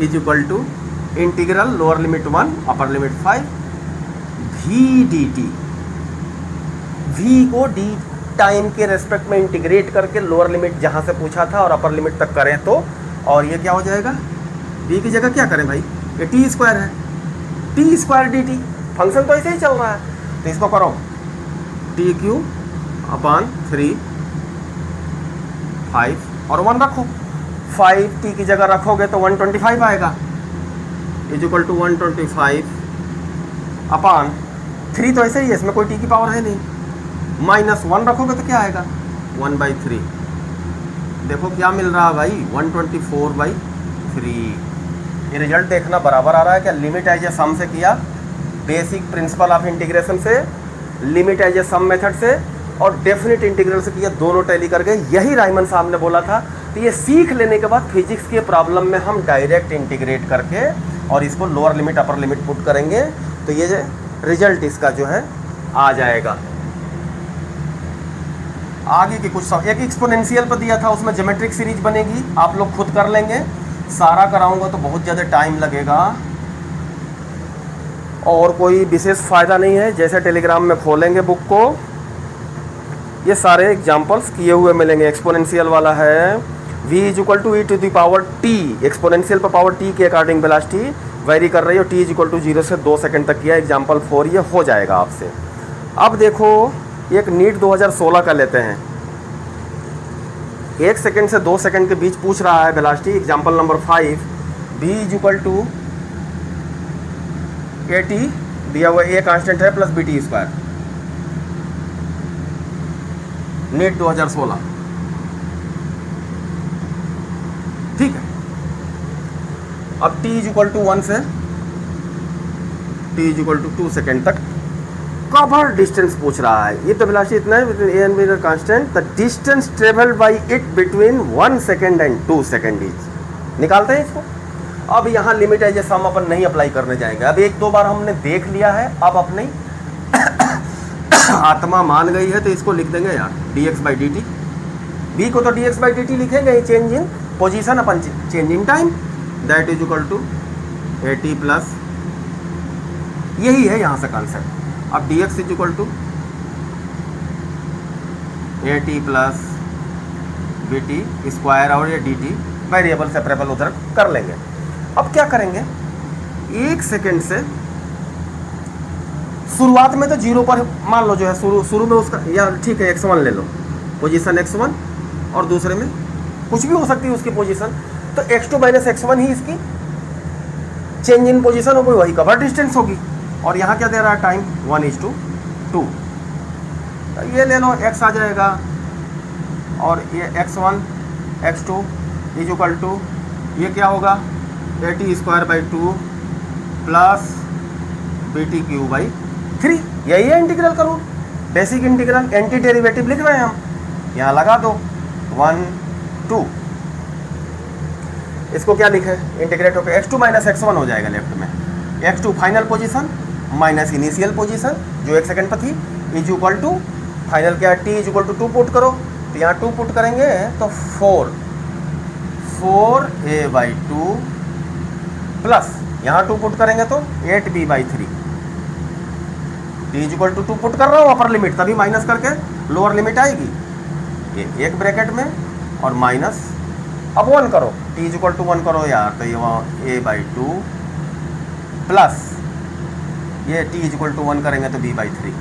is equal to integral lower limit 1 upper limit 5 v dt, v को d टाइम के रेस्पेक्ट में इंटीग्रेट करके लोअर लिमिट जहां से पूछा था और अपर लिमिट तक करें तो, और ये क्या हो जाएगा, v की जगह क्या करें भाई, ये t स्क्वायर है, t स्क्वायर dt, फंक्शन तो ऐसे ही चल रहा है, तो इसको करो t3/3 5 और 1 रखो, 5t की जगह रखोगे तो 125 आएगा, इज इक्वल टू 125/3 तो ऐसे ही है, इसमें कोई t की पावर है नहीं, माइनस 1 रखोगे तो क्या आएगा 1/3। देखो क्या मिल रहा है भाई, 124/3। ये रिजल्ट देखना बराबर आ रहा है क्या, लिमिट एज ए सम से किया, बेसिक प्रिंसिपल ऑफ इंटीग्रेशन से, limit as a sum method से, और डेफिनेट इंटीग्रल से किया, दोनों टैली कर गए। यही रायमन साहब ने बोला था। तो ये सीख लेने के बाद फिजिक्स के प्रॉब्लम में हम डायरेक्ट इंटीग्रेट करके और इसको lower limit upper limit put करेंगे तो ये रिजल्ट इसका जो है आ जाएगा। आगे की कुछ सब एक एक्सपोनेंशियल पर दिया था, उसमें ज्योमेट्रिक सीरीज बनेगी, आप लोग खुद कर लेंगे। सारा कराऊंगा तो बहुत ज़्यादा टाइम लगेगा और कोई विशेष फ़ायदा नहीं है। जैसे टेलीग्राम में खोलेंगे बुक को, ये सारे एग्जाम्पल्स किए हुए मिलेंगे। एक्सपोनेंशियल वाला है, v is equal to e to the power t, exponential पर पावर t के अकॉर्डिंग वेलोसिटी वेरी कर रही है, और t इज इक्वल टू 0 से 2 सेकंड तक किया। एग्जाम्पल 4 ये हो जाएगा आपसे। अब देखो एक नीट 2016 का लेते हैं, 1 सेकंड से 2 सेकंड के बीच पूछ रहा है velocity. Example number 5, v is equal to at दिया हुआ a कांस्टेंट है प्लस bt स्क्वायर, नीट 2016, ठीक है। अब t इज इक्वल टू 1 से t is equal to 2 second तक कवर डिस्टेंस पूछ रहा है। ये तो वेलोसिटी इतना है between a and b constant, the distance travelled by it between 1 second and 2 second is. निकालते हैं इसको। अब यहाँ लिमिट है जैसे हम अपन नहीं अप्लाई करने जाएंगे। अब 1-2 बार हमने देख लिया है, अब अपनी आत्मा मान गई है, तो इसको लिख देंगे यार dx बाई dt। b को तो dx बाई dt लिखेंगे, change in position upon change in time, that is equal to at plus, यही है यहाँ से कॉन्सेप्ट। अब dx is equal to at plus bt square, और ये dt वेरिएबल सेपरेबल उधर कर लेंगे। अब क्या करेंगे, 1 सेकेंड से शुरुआत में तो 0 पर मान लो जो है शुरू में उसका, या ठीक है x1 ले लो, पोजीशन x1, और दूसरे में कुछ भी हो सकती है उसकी पोजीशन, तो x2 माइनस x1 ही इसकी चेंज इन पोजीशन होगी, वही कवर डिस्टेंस होगी। और यहाँ क्या दे रहा है टाइम, 1:2, तो ये ले लो x आ जाएगा, और ये x1 x2 is equal to, ये क्या होगा at square by 2 plus bt Q by 3। यही है इंटीग्रल का rule, basic integral. Anti derivative लिख रहे हैं हम, यहाँ लगा दो 1 2, इसको क्या लिखे, इंटीग्रेट होकर x2 माइनस x1 हो जाएगा लेफ्ट में, x2 final position minus initial position जो 1 सेकंड पर थी, इज इक्वल टू फाइनल क्या है, t is equal to 2 put करो, तो यहाँ 2 पुट करेंगे तो 4a बाई 2 प्लस यहाँ 2 पुट करेंगे तो 8b by 3, t is equal to 2 put कर रहा हूँ अपर लिमिट, तभी माइनस करके लोअर लिमिट आएगी, ये एक ब्रैकेट में और माइनस, अब 1 करो, t इज इक्वल टू 1 करो यार, तो ये वहाँ a बाई 2 प्लस ये t इज इक्वल टू 1 करेंगे तो b बाई 3।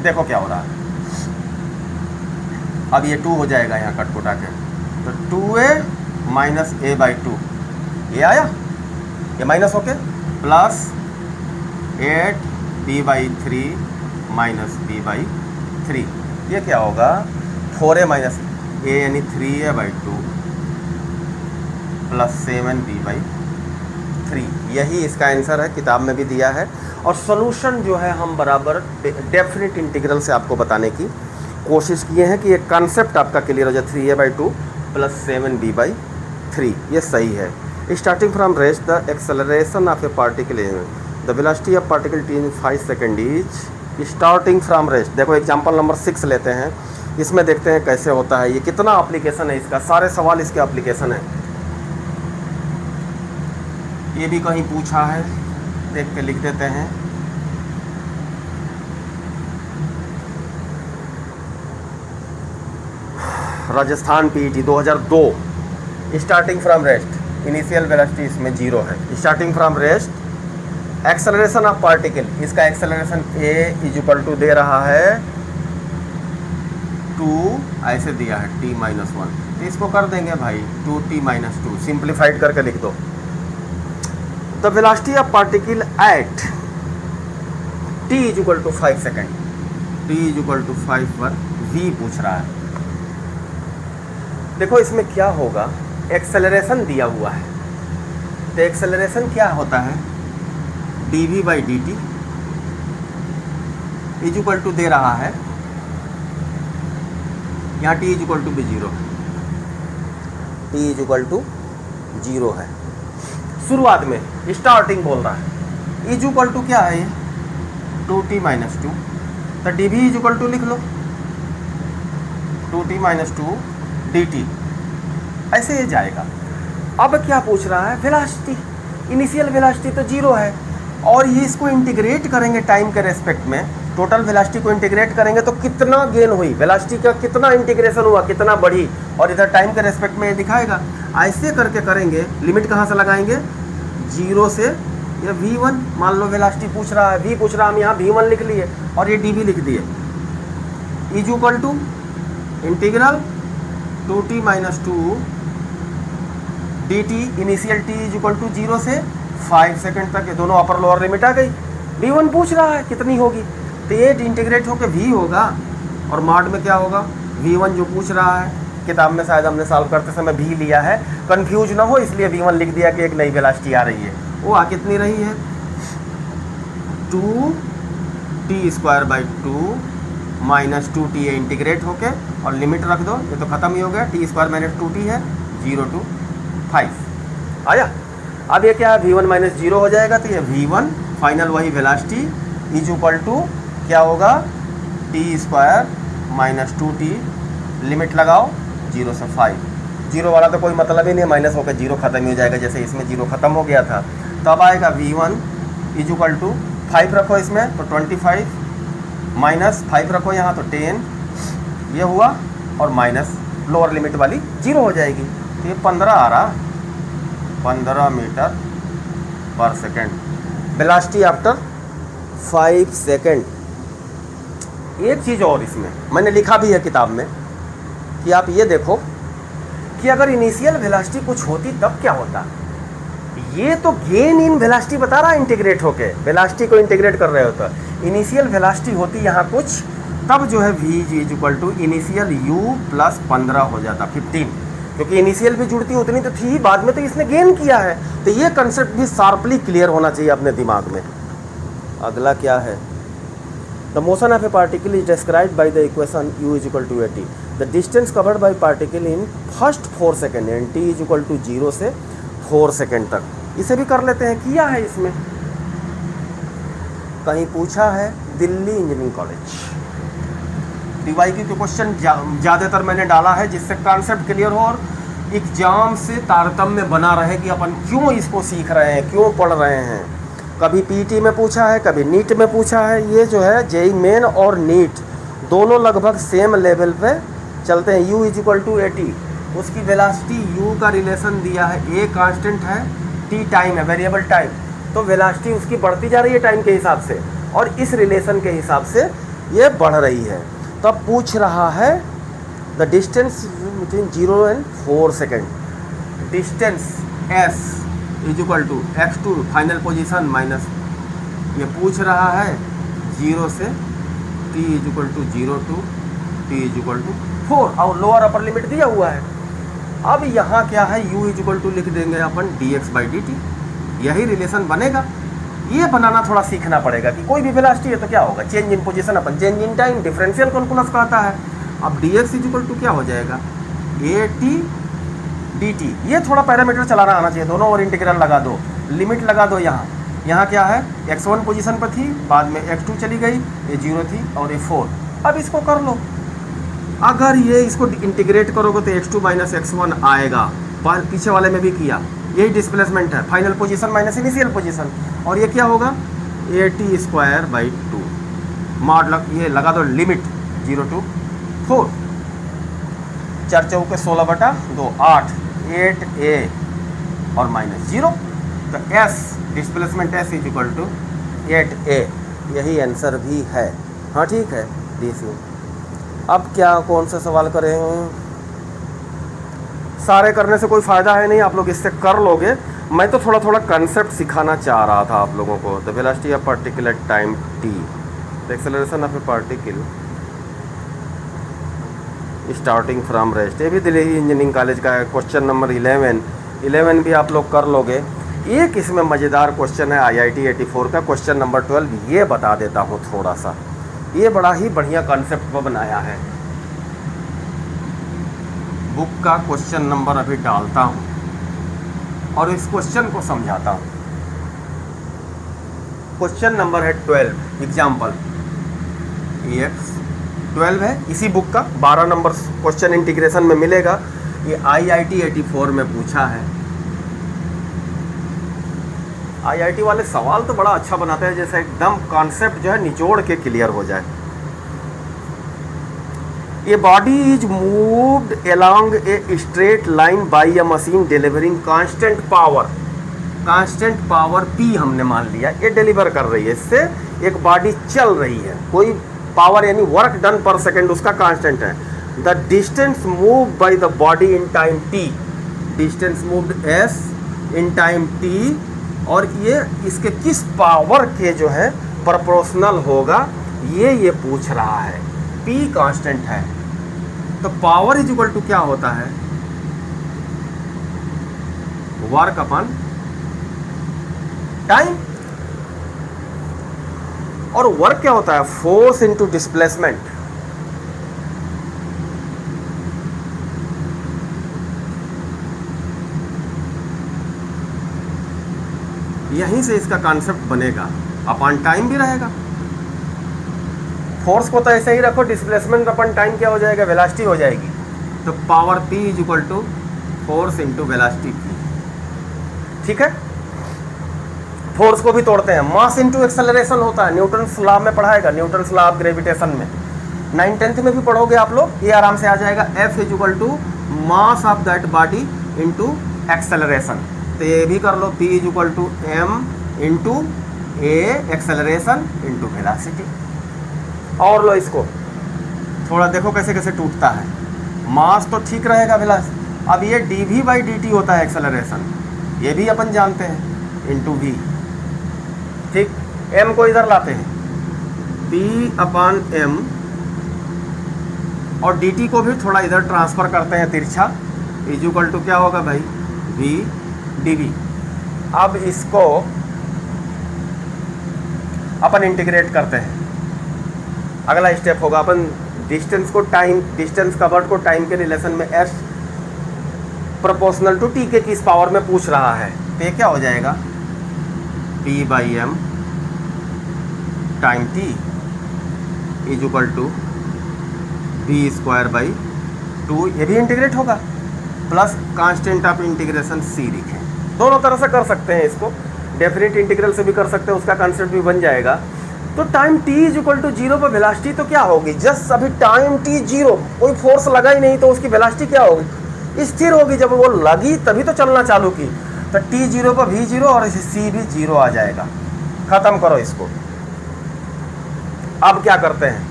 देखो क्या हो रहा है, अब ये 2 हो जाएगा यहाँ कट कुटा के, तो 2a माइनस a बाई 2, ये आया, ये माइनस होके plus 8b by 3 minus b by 3, ये क्या होगा 4a माइनस a यानी 3a by 2 plus 7b by 3। यही इसका आंसर है, किताब में भी दिया है। और सोल्यूशन जो है हम बराबर डेफिनेट इंटीग्रल से आपको बताने की कोशिश किए हैं कि ये कॉन्सेप्ट आपका क्लियर हो जाए, 3a by 2 plus 7b by 3, ये सही है। Starting from rest the acceleration of a particle, the velocity of particle t in 5 second is starting from rest. देखो एग्जांपल नंबर 6 लेते हैं, इसमें देखते हैं कैसे होता है, ये कितना एप्लीकेशन है इसका, सारे सवाल इसके एप्लीकेशन है। ये भी कहीं पूछा है, देख के लिख देते हैं। Rajasthan PET 2002, starting from rest, initial velocity इसमें 0 है। Starting from rest acceleration of particle, इसका acceleration a is equal to दे रहा है 2, ऐसे दिया है t माइनस 1, तो इसको कर देंगे भाई 2t माइनस 2, सिंप्लीफाइड करके लिख दो। The velocity of particle at t is equal to 5 second, t is equal to 5 पर v पूछ रहा है। देखो इसमें क्या होगा, एक्सेलरेशन दिया हुआ है, तो एक्सेलरेशन क्या होता है dv by dt is equal to दे रहा है, यहाँ t इज इक्वल टू भी 0 है, t इज इक्वल टू 0 है शुरुआत में, स्टार्टिंग बोल रहा है। इज इक्वल टू क्या है, 2t माइनस 2, तो dv इज इक्वल टू लिख लो 2t माइनस 2 dt, ऐसे ये जाएगा। अब क्या पूछ रहा है, वेलोसिटी, इनिशियल वेलोसिटी तो 0 है, और ये इसको इंटीग्रेट करेंगे टाइम के रेस्पेक्ट में, टोटल वेलोसिटी को इंटीग्रेट करेंगे तो कितना गेन हुई, वेलोसिटी का कितना इंटीग्रेशन हुआ, कितना बढ़ी, और इधर टाइम के रेस्पेक्ट में ये दिखाएगा। ऐसे करके करेंगे। लिमिट कहाँ से लगाएंगे, 0 से ये v1, मान लो वेलोसिटी पूछ रहा है, v पूछ रहा है, हम यहाँ v1 लिख लिए और ये dv लिख दिए, is equal to integral 2t minus 2 dt initial t is equal to 0 से 5 सेकंड तक। ये दोनों अपर लोअर लिमिट आ गई। v1 पूछ रहा है कितनी होगी, तो ये इंटीग्रेट होकर v होगा और मॉड में क्या होगा, v1 जो पूछ रहा है, किताब में शायद हमने सॉल्व करते समय v लिया है, कंफ्यूज ना हो इसलिए v1 लिख दिया कि एक नई वेलोसिटी आ रही है। वो आ कितनी रही है, 2t² माइनस 2t है, इंटीग्रेट होके और लिमिट रख दो, ये तो खत्म ही हो गया, t² माइनस 2t है, 0 to 5 आया। अब ये क्या है, v1 माइनस 0 हो जाएगा, तो ये v1 फाइनल वही वेलोसिटी इज इक्वल टू क्या होगा, t² माइनस 2t, लिमिट लगाओ 0 से 5, 0 वाला तो कोई मतलब ही नहीं, माइनस होकर 0 खत्म ही हो जाएगा, जैसे इसमें 0 खत्म हो गया था। तब आएगा v1 इज इक्वल टू 5 रखो इसमें तो 25 माइनस 5 रखो यहाँ तो 10, ये हुआ, और माइनस लोअर लिमिट वाली 0 हो जाएगी, तो ये 15 आ रहा, 15 मीटर पर सेकेंड, वेलोसिटी आफ्टर 5 सेकेंड। एक चीज़ और इसमें मैंने लिखा भी है किताब में कि आप ये देखो कि अगर इनिशियल वेलोसिटी कुछ होती तब क्या होता। ये तो गेन इन वेलोसिटी बता रहा है, इंटीग्रेट होके वेलोसिटी को इंटीग्रेट कर रहे होता। इनिशियल वेलोसिटी होती यहाँ कुछ, तब जो है v is equal to initial u plus 15 हो जाता 15, क्योंकि इनिशियल भी जुड़ती उतनी तो थी, बाद में तो इसने गेन किया है। तो ये कंसेप्ट भी शार्पली क्लियर होना चाहिए अपने दिमाग में। अगला क्या है, the motion of a particle is described by the equation u is equal to 80, the distance covered by particle in first 4 second and t is equal to 0 से 4 सेकेंड तक। इसे भी कर लेते हैं, किया है इसमें, कहीं पूछा है दिल्ली इंजीनियरिंग कॉलेज, DYQ के क्वेश्चन ज़्यादातर मैंने डाला है जिससे कॉन्सेप्ट क्लियर हो और एग्जाम से तारतम्य बना रहे कि अपन क्यों इसको सीख रहे हैं, क्यों पढ़ रहे हैं। कभी पीटी में पूछा है, कभी नीट में पूछा है। ये जो है जेई मेन और नीट दोनों लगभग सेम लेवल पे चलते हैं। u इज इक्वल टू 80, उसकी वेलोसिटी u का रिलेशन दिया है, a कांस्टेंट है, t टाइम है, वेरिएबल टाइम, तो वेलोसिटी उसकी बढ़ती जा रही है टाइम के हिसाब से, और इस रिलेशन के हिसाब से ये बढ़ रही है। तब पूछ रहा है the distance between 0 and 4 second, distance s is equal to x2 final position minus, ये पूछ रहा है 0 से t is equal to 0 to t is equal to 4, और लोअर अपर लिमिट दिया हुआ है। अब यहाँ क्या है, u इज इक्वल टू लिख देंगे अपन dx/dt, यही रिलेशन बनेगा। ये बनाना थोड़ा सीखना पड़ेगा कि कोई भी वेलोसिटी है तो क्या होगा, change in position upon change in time, differential calculus कहता है। अब dx इज इक्वल टू क्या हो जाएगा, at dt, ये थोड़ा पैरामीटर चलाना आना चाहिए, दोनों और इंटीग्रल लगा दो, लिमिट लगा दो। यहाँ क्या है, x1 पोजीशन पर थी, बाद में x2 चली गई, ये 0 थी और ये 4। अब इसको कर लो, अगर ये इसको इंटीग्रेट करोगे तो x2 माइनस x1 आएगा, पीछे वाले में भी किया, यही डिस्प्लेसमेंट है, final position minus initial position, और ये क्या होगा at²/2 मॉड ये लगा दो, लिमिट 0 to 4, 4 चौके 16/2, 8, 8a और माइनस 0, तो s displacement s is equal to 8a, यही आंसर भी है। हाँ ठीक है DC। अब क्या कौन सा सवाल करें, सारे करने से कोई फ़ायदा है नहीं, आप लोग इससे कर लोगे। मैं तो थोड़ा थोड़ा कंसेप्ट सिखाना चाह रहा था आप लोगों को। The velocity of particle at time t, the acceleration of a particle starting from rest, ये भी दिल्ली इंजीनियरिंग कॉलेज का है। क्वेश्चन नंबर 11 भी आप लोग कर लोगे। एक इसमें मज़ेदार क्वेश्चन है IIT 84 का, क्वेश्चन नंबर 12, ये बता देता हूँ थोड़ा सा, ये बड़ा ही बढ़िया कॉन्सेप्ट पर बनाया है। बुक का क्वेश्चन नंबर अभी डालता हूँ और इस क्वेश्चन को समझाता हूँ। क्वेश्चन नंबर है 12, एग्जाम्पल EX 12 है, इसी बुक का 12 नंबर क्वेश्चन इंटीग्रेशन में मिलेगा। ये IIT 84 में पूछा है। आईआईटी वाले सवाल तो बड़ा अच्छा बनाते हैं, जैसे एकदम कॉन्सेप्ट जो है निचोड़ के क्लियर हो जाए। A body is moved along a straight line by a machine delivering constant power. Constant power P हमने मान लिया, ये डिलीवर कर रही है, इससे एक बॉडी चल रही है, कोई पावर यानी वर्क डन पर सेकेंड उसका कांस्टेंट है। The distance move by the body in time T, distance moved S in time T, और ये इसके किस पावर के जो है प्रोपोर्शनल होगा, ये पूछ रहा है। P कांस्टेंट है, तो पावर इज इक्वल टू क्या होता है, वर्क अपॉन टाइम। और वर्क क्या होता है, फोर्स इनटू डिस्प्लेसमेंट। यहीं से इसका कॉन्सेप्ट बनेगा, अपॉन टाइम भी रहेगा। फोर्स को तो ऐसे ही रखो, डिस्प्लेसमेंट अपन टाइम क्या हो जाएगा, वेलोसिटी हो जाएगी। तो power P is equal to force into velocity P। ठीक है, फोर्स को भी तोड़ते हैं, मास इंटू एक्सेलरेशन होता है, न्यूटन्स लॉ में पढ़ाएगा, न्यूटन्स लॉ ऑफ ग्रेविटेशन में 9th-10th में भी पढ़ोगे आप लोग, ये आराम से आ जाएगा। F is equal to mass of that body into acceleration. तो ये भी कर लो, P is equal to M into A acceleration into velocity. और लो इसको थोड़ा देखो कैसे कैसे टूटता है, मास तो ठीक रहेगा, वेलोसिटी। अब ये dv/dt होता है एक्सेलरेशन, ये भी अपन जानते हैं, इंटू v। ठीक, m को इधर लाते हैं, P/m, और dt को भी थोड़ा इधर ट्रांसफर करते हैं तिरछा, इज इक्वल टू क्या होगा भाई, v dv। अब इसको अपन इंटीग्रेट करते हैं, अगला स्टेप होगा, अपन डिस्टेंस को टाइम, डिस्टेंस कवर्ड को टाइम के रिलेशन में s प्रोपोर्शनल टू t के किस पावर में पूछ रहा है, तो ये क्या हो जाएगा, P/m time t is equal to v²/2, ये भी इंटीग्रेट होगा, plus constant of integration c लिखें। दोनों तरह से कर सकते हैं इसको, डेफिनेट इंटीग्रल से भी कर सकते हैं, उसका कंसेप्ट भी बन जाएगा। तो time t is equal to 0 पर वेलोसिटी तो क्या होगी, जस्ट अभी टाइम t 0, कोई फोर्स लगा ही नहीं, तो उसकी वेलोसिटी क्या होगी, स्थिर होगी। जब वो लगी तभी तो चलना चालू की, तो t 0 पर v 0 और c भी 0 आ जाएगा। खत्म करो इसको। अब क्या करते हैं,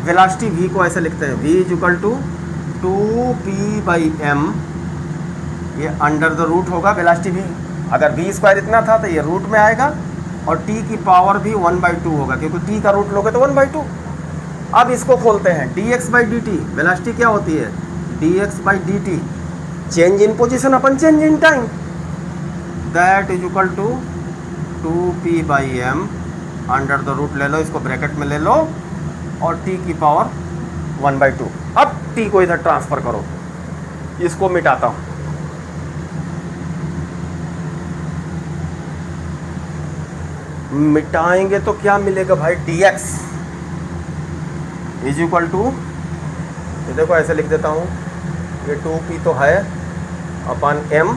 वेलोसिटी v को ऐसे लिखते हैं, v is equal to 2p/m, ये अंडर द रूट होगा, वेलोसिटी v अगर v² इतना था तो ये रूट में आएगा, और t की पावर भी 1/2 होगा, क्योंकि t का रूट लोगे तो 1/2। अब इसको खोलते हैं, dx/dt, वेलोसिटी क्या होती है, dx/dt, change in position upon change in time, that is equal to 2p/m, under the root ले लो, इसको ब्रैकेट में ले लो, और t की पावर 1/2। अब t को इधर ट्रांसफर करो, इसको मिटाता हूँ, मिटाएंगे तो क्या मिलेगा भाई, dx इज इक्वल टू, ये देखो ऐसे लिख देता हूँ, ये 2p तो है अपन m,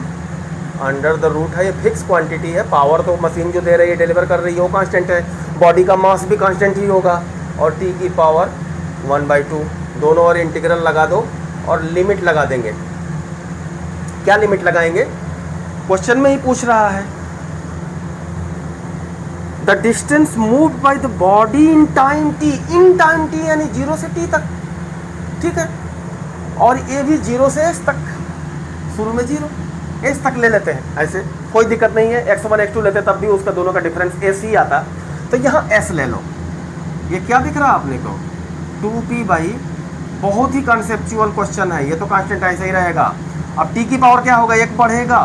अंडर द रूट है, ये फिक्स क्वांटिटी है, पावर तो मशीन जो दे रही है, डिलीवर कर रही है, वो कांस्टेंट है, बॉडी का मास भी कांस्टेंट ही होगा, और t की पावर 1/2। दोनों और इंटीग्रल लगा दो और लिमिट लगा देंगे। क्या लिमिट लगाएंगे, क्वेश्चन में ही पूछ रहा है, the distance moved by the body in time t, in time t यानी 0 से t तक, ठीक है, और ये भी 0 से s तक, शुरू में 0 s तक ले लेते हैं, ऐसे कोई दिक्कत नहीं है, x1 x2 लेते तब भी उसका दोनों का डिफरेंस s ही आता, तो यहाँ s ले लो। ये क्या दिख रहा है आपने को, 2p/, बहुत ही कंसेप्चुअल क्वेश्चन है, ये तो कांस्टेंट ऐसा ही रहेगा। अब t की पावर क्या होगा, 1 बढ़ेगा,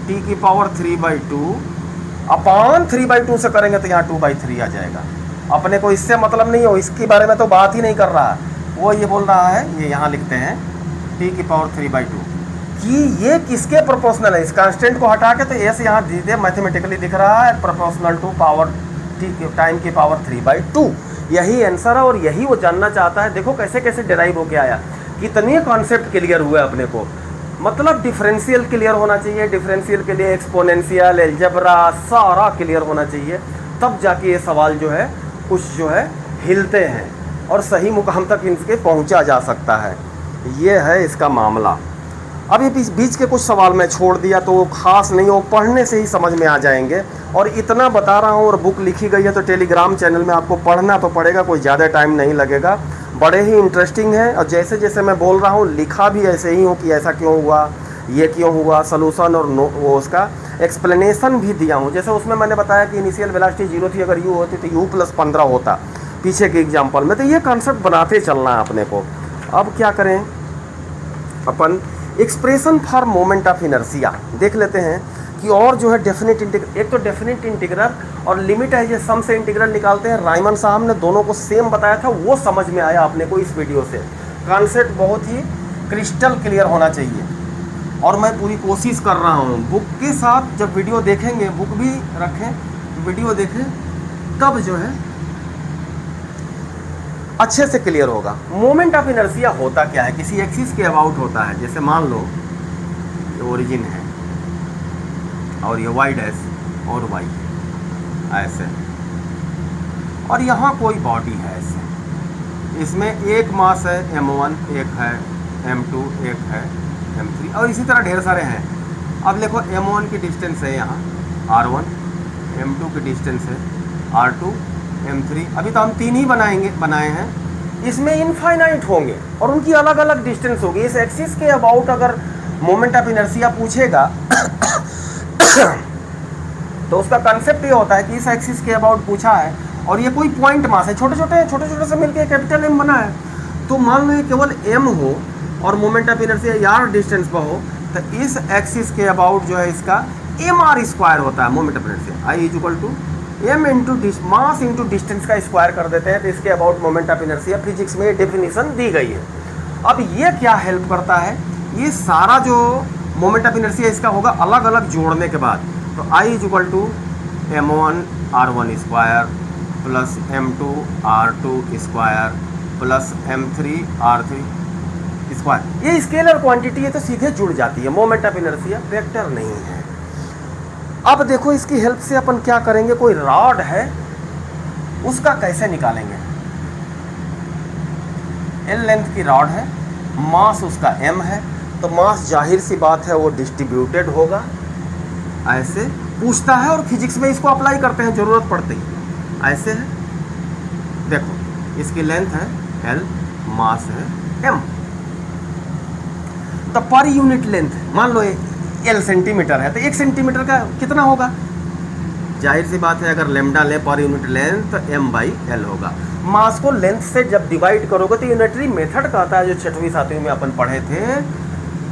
t की पावर 3/2 अपॉन 3/2 से करेंगे तो यहाँ 2/3 आ जाएगा। अपने को इससे मतलब नहीं हो, इसके बारे में तो बात ही नहीं कर रहा, वो ये बोल रहा है, ये यहाँ लिखते हैं t की पावर 3/2 कि ये किसके प्रोपोर्शनल है, इस कांस्टेंट को हटा के तो s यहाँ सीधे मैथमेटिकली दिख रहा है, proportional to power t time की पावर 3/2। यही आंसर है, और यही वो जानना चाहता है। देखो कैसे कैसे डिराइव होके आया, कितने कॉन्सेप्ट क्लियर हुए अपने को। मतलब डिफरेंशियल क्लियर होना चाहिए, डिफरेंशियल के लिए एक्सपोनेंशियल, अलजेब्रा सारा क्लियर होना चाहिए, तब जाके ये सवाल जो है कुछ जो है हिलते हैं और सही मुकाम तक इनके पहुंचा जा सकता है। ये है इसका मामला। अभी बीच के कुछ सवाल मैं छोड़ दिया तो वो खास नहीं, वो पढ़ने से ही समझ में आ जाएंगे। और इतना बता रहा हूँ और बुक लिखी गई है तो टेलीग्राम चैनल में आपको पढ़ना तो पड़ेगा, कोई ज़्यादा टाइम नहीं लगेगा, बड़े ही इंटरेस्टिंग है। और जैसे जैसे मैं बोल रहा हूँ लिखा भी ऐसे ही हो कि ऐसा क्यों हुआ, ये क्यों हुआ, सलूशन और वो उसका एक्सप्लेनेशन भी दिया हूँ। जैसे उसमें मैंने बताया कि इनिशियल वेलोसिटी 0 थी, अगर u होती तो u+15 होता पीछे के एग्जाम्पल में। तो ये कॉन्सेप्ट बनाते चलना है अपने को। अब क्या करें अपन, expression for moment of inertia देख लेते हैं कि और जो है डेफिनेट इंटीग्रल, एक तो डेफिनेट इंटीग्रल और लिमिट है, ये सम से इंटीग्रल निकालते हैं। रायमन साहब ने दोनों को सेम बताया था, वो समझ में आया अपने को इस वीडियो से। कॉन्सेप्ट बहुत ही क्रिस्टल क्लियर होना चाहिए और मैं पूरी कोशिश कर रहा हूँ। बुक के साथ जब वीडियो देखेंगे, बुक भी रखें, वीडियो देखें, तब जो है अच्छे से क्लियर होगा। मोमेंट ऑफ इनर्शिया होता क्या है, किसी एक्सिस के अबाउट होता है। जैसे मान लो ये ओरिजिन है और ये y डैश और y ऐसे, और यहाँ कोई बॉडी है ऐसे, इसमें एक मास है m1, एक है m2, एक है m3 और इसी तरह ढेर सारे हैं। अब देखो m1 की डिस्टेंस है यहाँ r1, m2 की डिस्टेंस है r2, m3, अभी तो हम 3 ही बनाए हैं, इसमें इनफाइनाइट होंगे और उनकी अलग अलग डिस्टेंस होगी। इस एक्सिस के अबाउट अगर मोमेंट ऑफ इनर्शिया पूछेगा तो उसका कंसेप्ट ये होता है कि इस एक्सिस के अबाउट पूछा है और ये कोई पॉइंट मास है, छोटे छोटे से मिलकर कैपिटल M बना है। तो मान लो ये केवल M हो और मोमेंट ऑफ इनर्शिया यार डिस्टेंस पर हो, तो इस एक्सिस के अबाउट जो है इसका mr² होता है moment of inertia. I m into mass into distance का स्क्वायर कर देते हैं, तो इसके about moment of inertia physics में डेफिनेशन दी गई है। अब ये क्या हेल्प करता है, ये सारा जो मोमेंट ऑफ इनर्शिया इसका होगा अलग अलग जोड़ने के बाद, तो I m1 r1 square plus m2 r2 square plus m3 r3 square, ये स्केलर क्वांटिटी है तो सीधे जुड़ जाती है, मोमेंट ऑफ इनर्शिया वेक्टर नहीं है। अब देखो इसकी हेल्प से अपन क्या करेंगे, कोई रॉड है उसका कैसे निकालेंगे। L लेंथ की रॉड है, मास उसका m है, तो मास जाहिर सी बात है वो डिस्ट्रीब्यूटेड होगा, ऐसे पूछता है और फिजिक्स में इसको अप्लाई करते हैं जरूरत पड़ती है। ऐसे है, देखो इसकी लेंथ है L, मास है m, तो पर यूनिट लेंथ मान लो L सेंटीमीटर है तो 1 सेंटीमीटर का कितना होगा, जाहिर सी बात है अगर लेमडा ले पर यूनिट लेंथ तो m/L होगा। मास को लेंथ से जब डिवाइड करोगे तो यूनिटरी मेथड कहता है, जो 6वीं 7वीं में अपन पढ़े थे,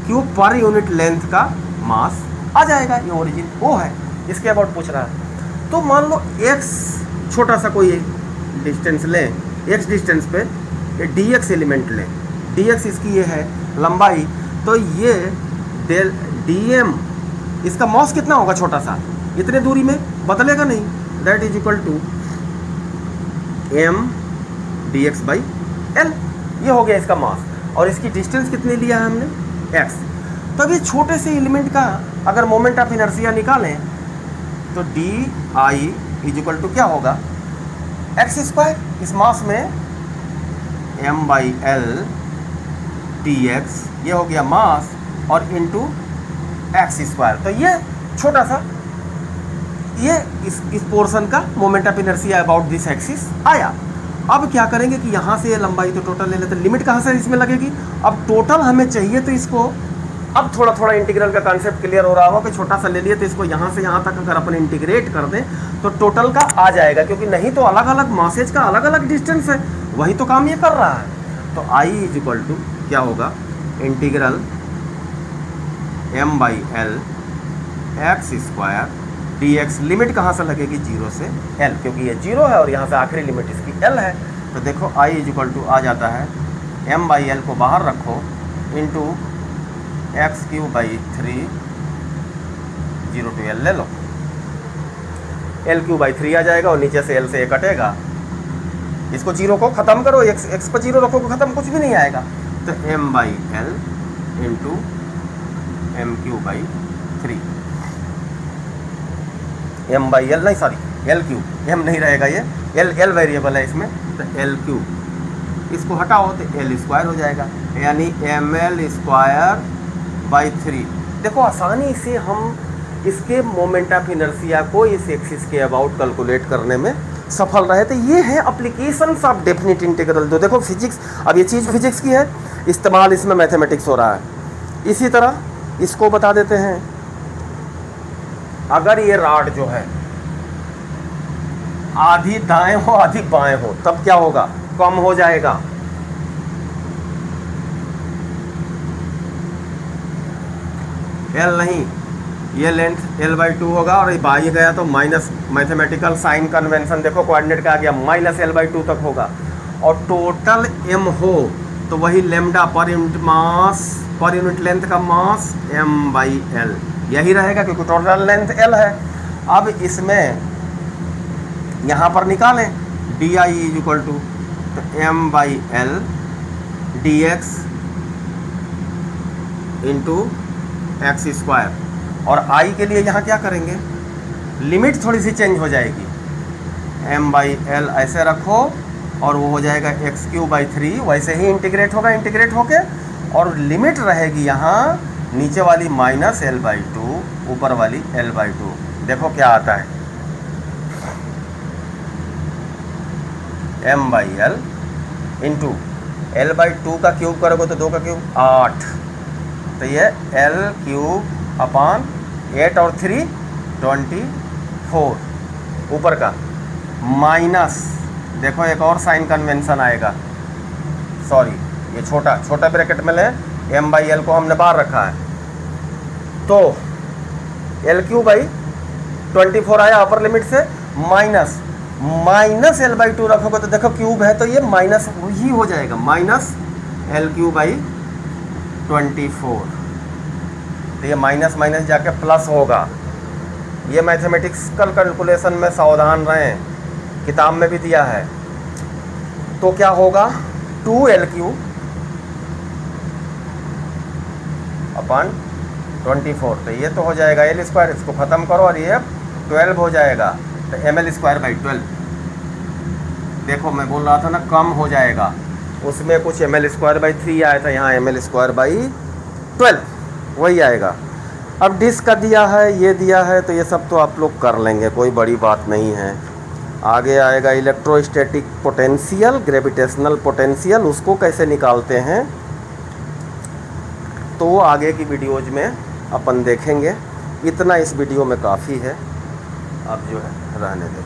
कि वो पर यूनिट लेंथ का मास आ जाएगा। ये ओरिजिन वो है, इसके अबाउट पूछ रहा है। तो मान लो x छोटा सा कोई डिस्टेंस लें, x डिस्टेंस पे dx एलिमेंट लें, dx इसकी ये है लंबाई, तो ये डेल dm इसका मास कितना होगा, छोटा सा, इतने दूरी में बदलेगा नहीं, that is equal to m dx/L, ये हो गया इसका मास। और इसकी डिस्टेंस कितनी लिया है हमने, x। तो अब ये छोटे से एलिमेंट का अगर मोमेंट ऑफ इनर्शिया निकालें तो di इज इक्वल टू क्या होगा, x², इस मास में m/L dx, ये हो गया मास, और इंटू x²। तो ये छोटा सा ये इस पोर्शन का moment of inertia about this axis आया। अब क्या करेंगे कि यहाँ से ये लंबाई तो टोटल ले लेते, लिमिट कहाँ से इसमें लगेगी, अब टोटल हमें चाहिए तो इसको, अब थोड़ा थोड़ा इंटीग्रल का कॉन्सेप्ट क्लियर हो रहा होगा कि छोटा सा ले लिए तो इसको यहाँ से यहाँ तक अगर अपन इंटीग्रेट कर दें तो टोटल का आ जाएगा, क्योंकि नहीं तो अलग अलग मासेज का अलग अलग डिस्टेंस है, वही तो काम ये कर रहा है। तो I इज इक्वल टू क्या होगा, integral m/L x² dx, limit कहाँ से लगेगी, 0 से L, क्योंकि ये 0 है और यहाँ से आखिरी लिमिट इसकी L है। तो देखो I इज इक्वल टू आ जाता है m/L को बाहर रखो इंटू x³/3, 0 to L ले लो, L³/3 आ जाएगा और नीचे से L से ये कटेगा, इसको 0 को ख़त्म करो, x पर 0 रखो, ख़त्म, कुछ भी नहीं आएगा। तो m/L इंटू m³/3 m/l नहीं, सॉरी l3, m नहीं रहेगा, ये l वेरिएबल है इसमें, तो l3 इसको हटाओ तो l² हो जाएगा, यानी ml²/3। देखो आसानी से हम इसके मोमेंट ऑफ इनर्शिया को इस एक्सिस के अबाउट कैलकुलेट करने में सफल रहे। तो ये है एप्लीकेशंस ऑफ डेफिनेट इंटीग्रल। तो देखो फिजिक्स, अब ये चीज़ फिजिक्स की है, इस्तेमाल इसमें मैथमेटिक्स हो रहा है। इसी तरह इसको बता देते हैं, अगर ये रॉड जो है आधी दाएं हो आधी बाएं हो तब क्या होगा, कम हो जाएगा। l नहीं, ये लेंथ l/2 होगा और ये बाई गया तो माइनस, मैथमेटिकल साइन कन्वेंशन देखो कोऑर्डिनेट का आ गया, -l/2 तक होगा। और टोटल m हो तो वही lambda per unit mass, per unit length का मास m/l यही रहेगा, क्योंकि टोटल लेंथ l है। अब इसमें यहाँ पर निकालें di = तो m/l dx × x²। और i के लिए यहाँ क्या करेंगे, लिमिट थोड़ी सी चेंज हो जाएगी, m/l ऐसे रखो और वो हो जाएगा x³/3, वैसे ही इंटीग्रेट होगा, इंटीग्रेट होके और लिमिट रहेगी यहाँ नीचे वाली -l/2, ऊपर वाली l/2। देखो क्या आता है, m/l इंटू l/2 का क्यूब करोगे तो 2 का क्यूब 8, तो ये l³/8 और 3 24, ऊपर का माइनस, देखो एक और साइन कन्वेंशन आएगा, सॉरी ये छोटा ब्रैकेट में ले, m/l को हमने बाहर रखा है, तो l³/24 आया अपर लिमिट से, माइनस -l/2 रखोगे तो देखो क्यूब है तो ये माइनस ही हो जाएगा, -l³/24, तो ये माइनस माइनस जाके प्लस होगा। ये मैथमेटिक्सल कैलकुलेशन में सावधान रहें, किताब में भी दिया है। तो क्या होगा, 2l³/24, तो ये तो हो जाएगा l², इसको ख़त्म करो और ये 12 हो जाएगा, तो ml²/12। देखो मैं बोल रहा था ना कम हो जाएगा, उसमें कुछ ml²/3 आया था, यहाँ ml²/12 वही आएगा। अब डिस्क का दिया है, ये दिया है, तो ये सब तो आप लोग कर लेंगे, कोई बड़ी बात नहीं है। आगे आएगा इलेक्ट्रोस्टैटिक पोटेंशियल, ग्रेविटेशनल पोटेंशियल, उसको कैसे निकालते हैं तो वो आगे की वीडियोज में अपन देखेंगे। इतना इस वीडियो में काफ़ी है, अब जो है रहने देंगे।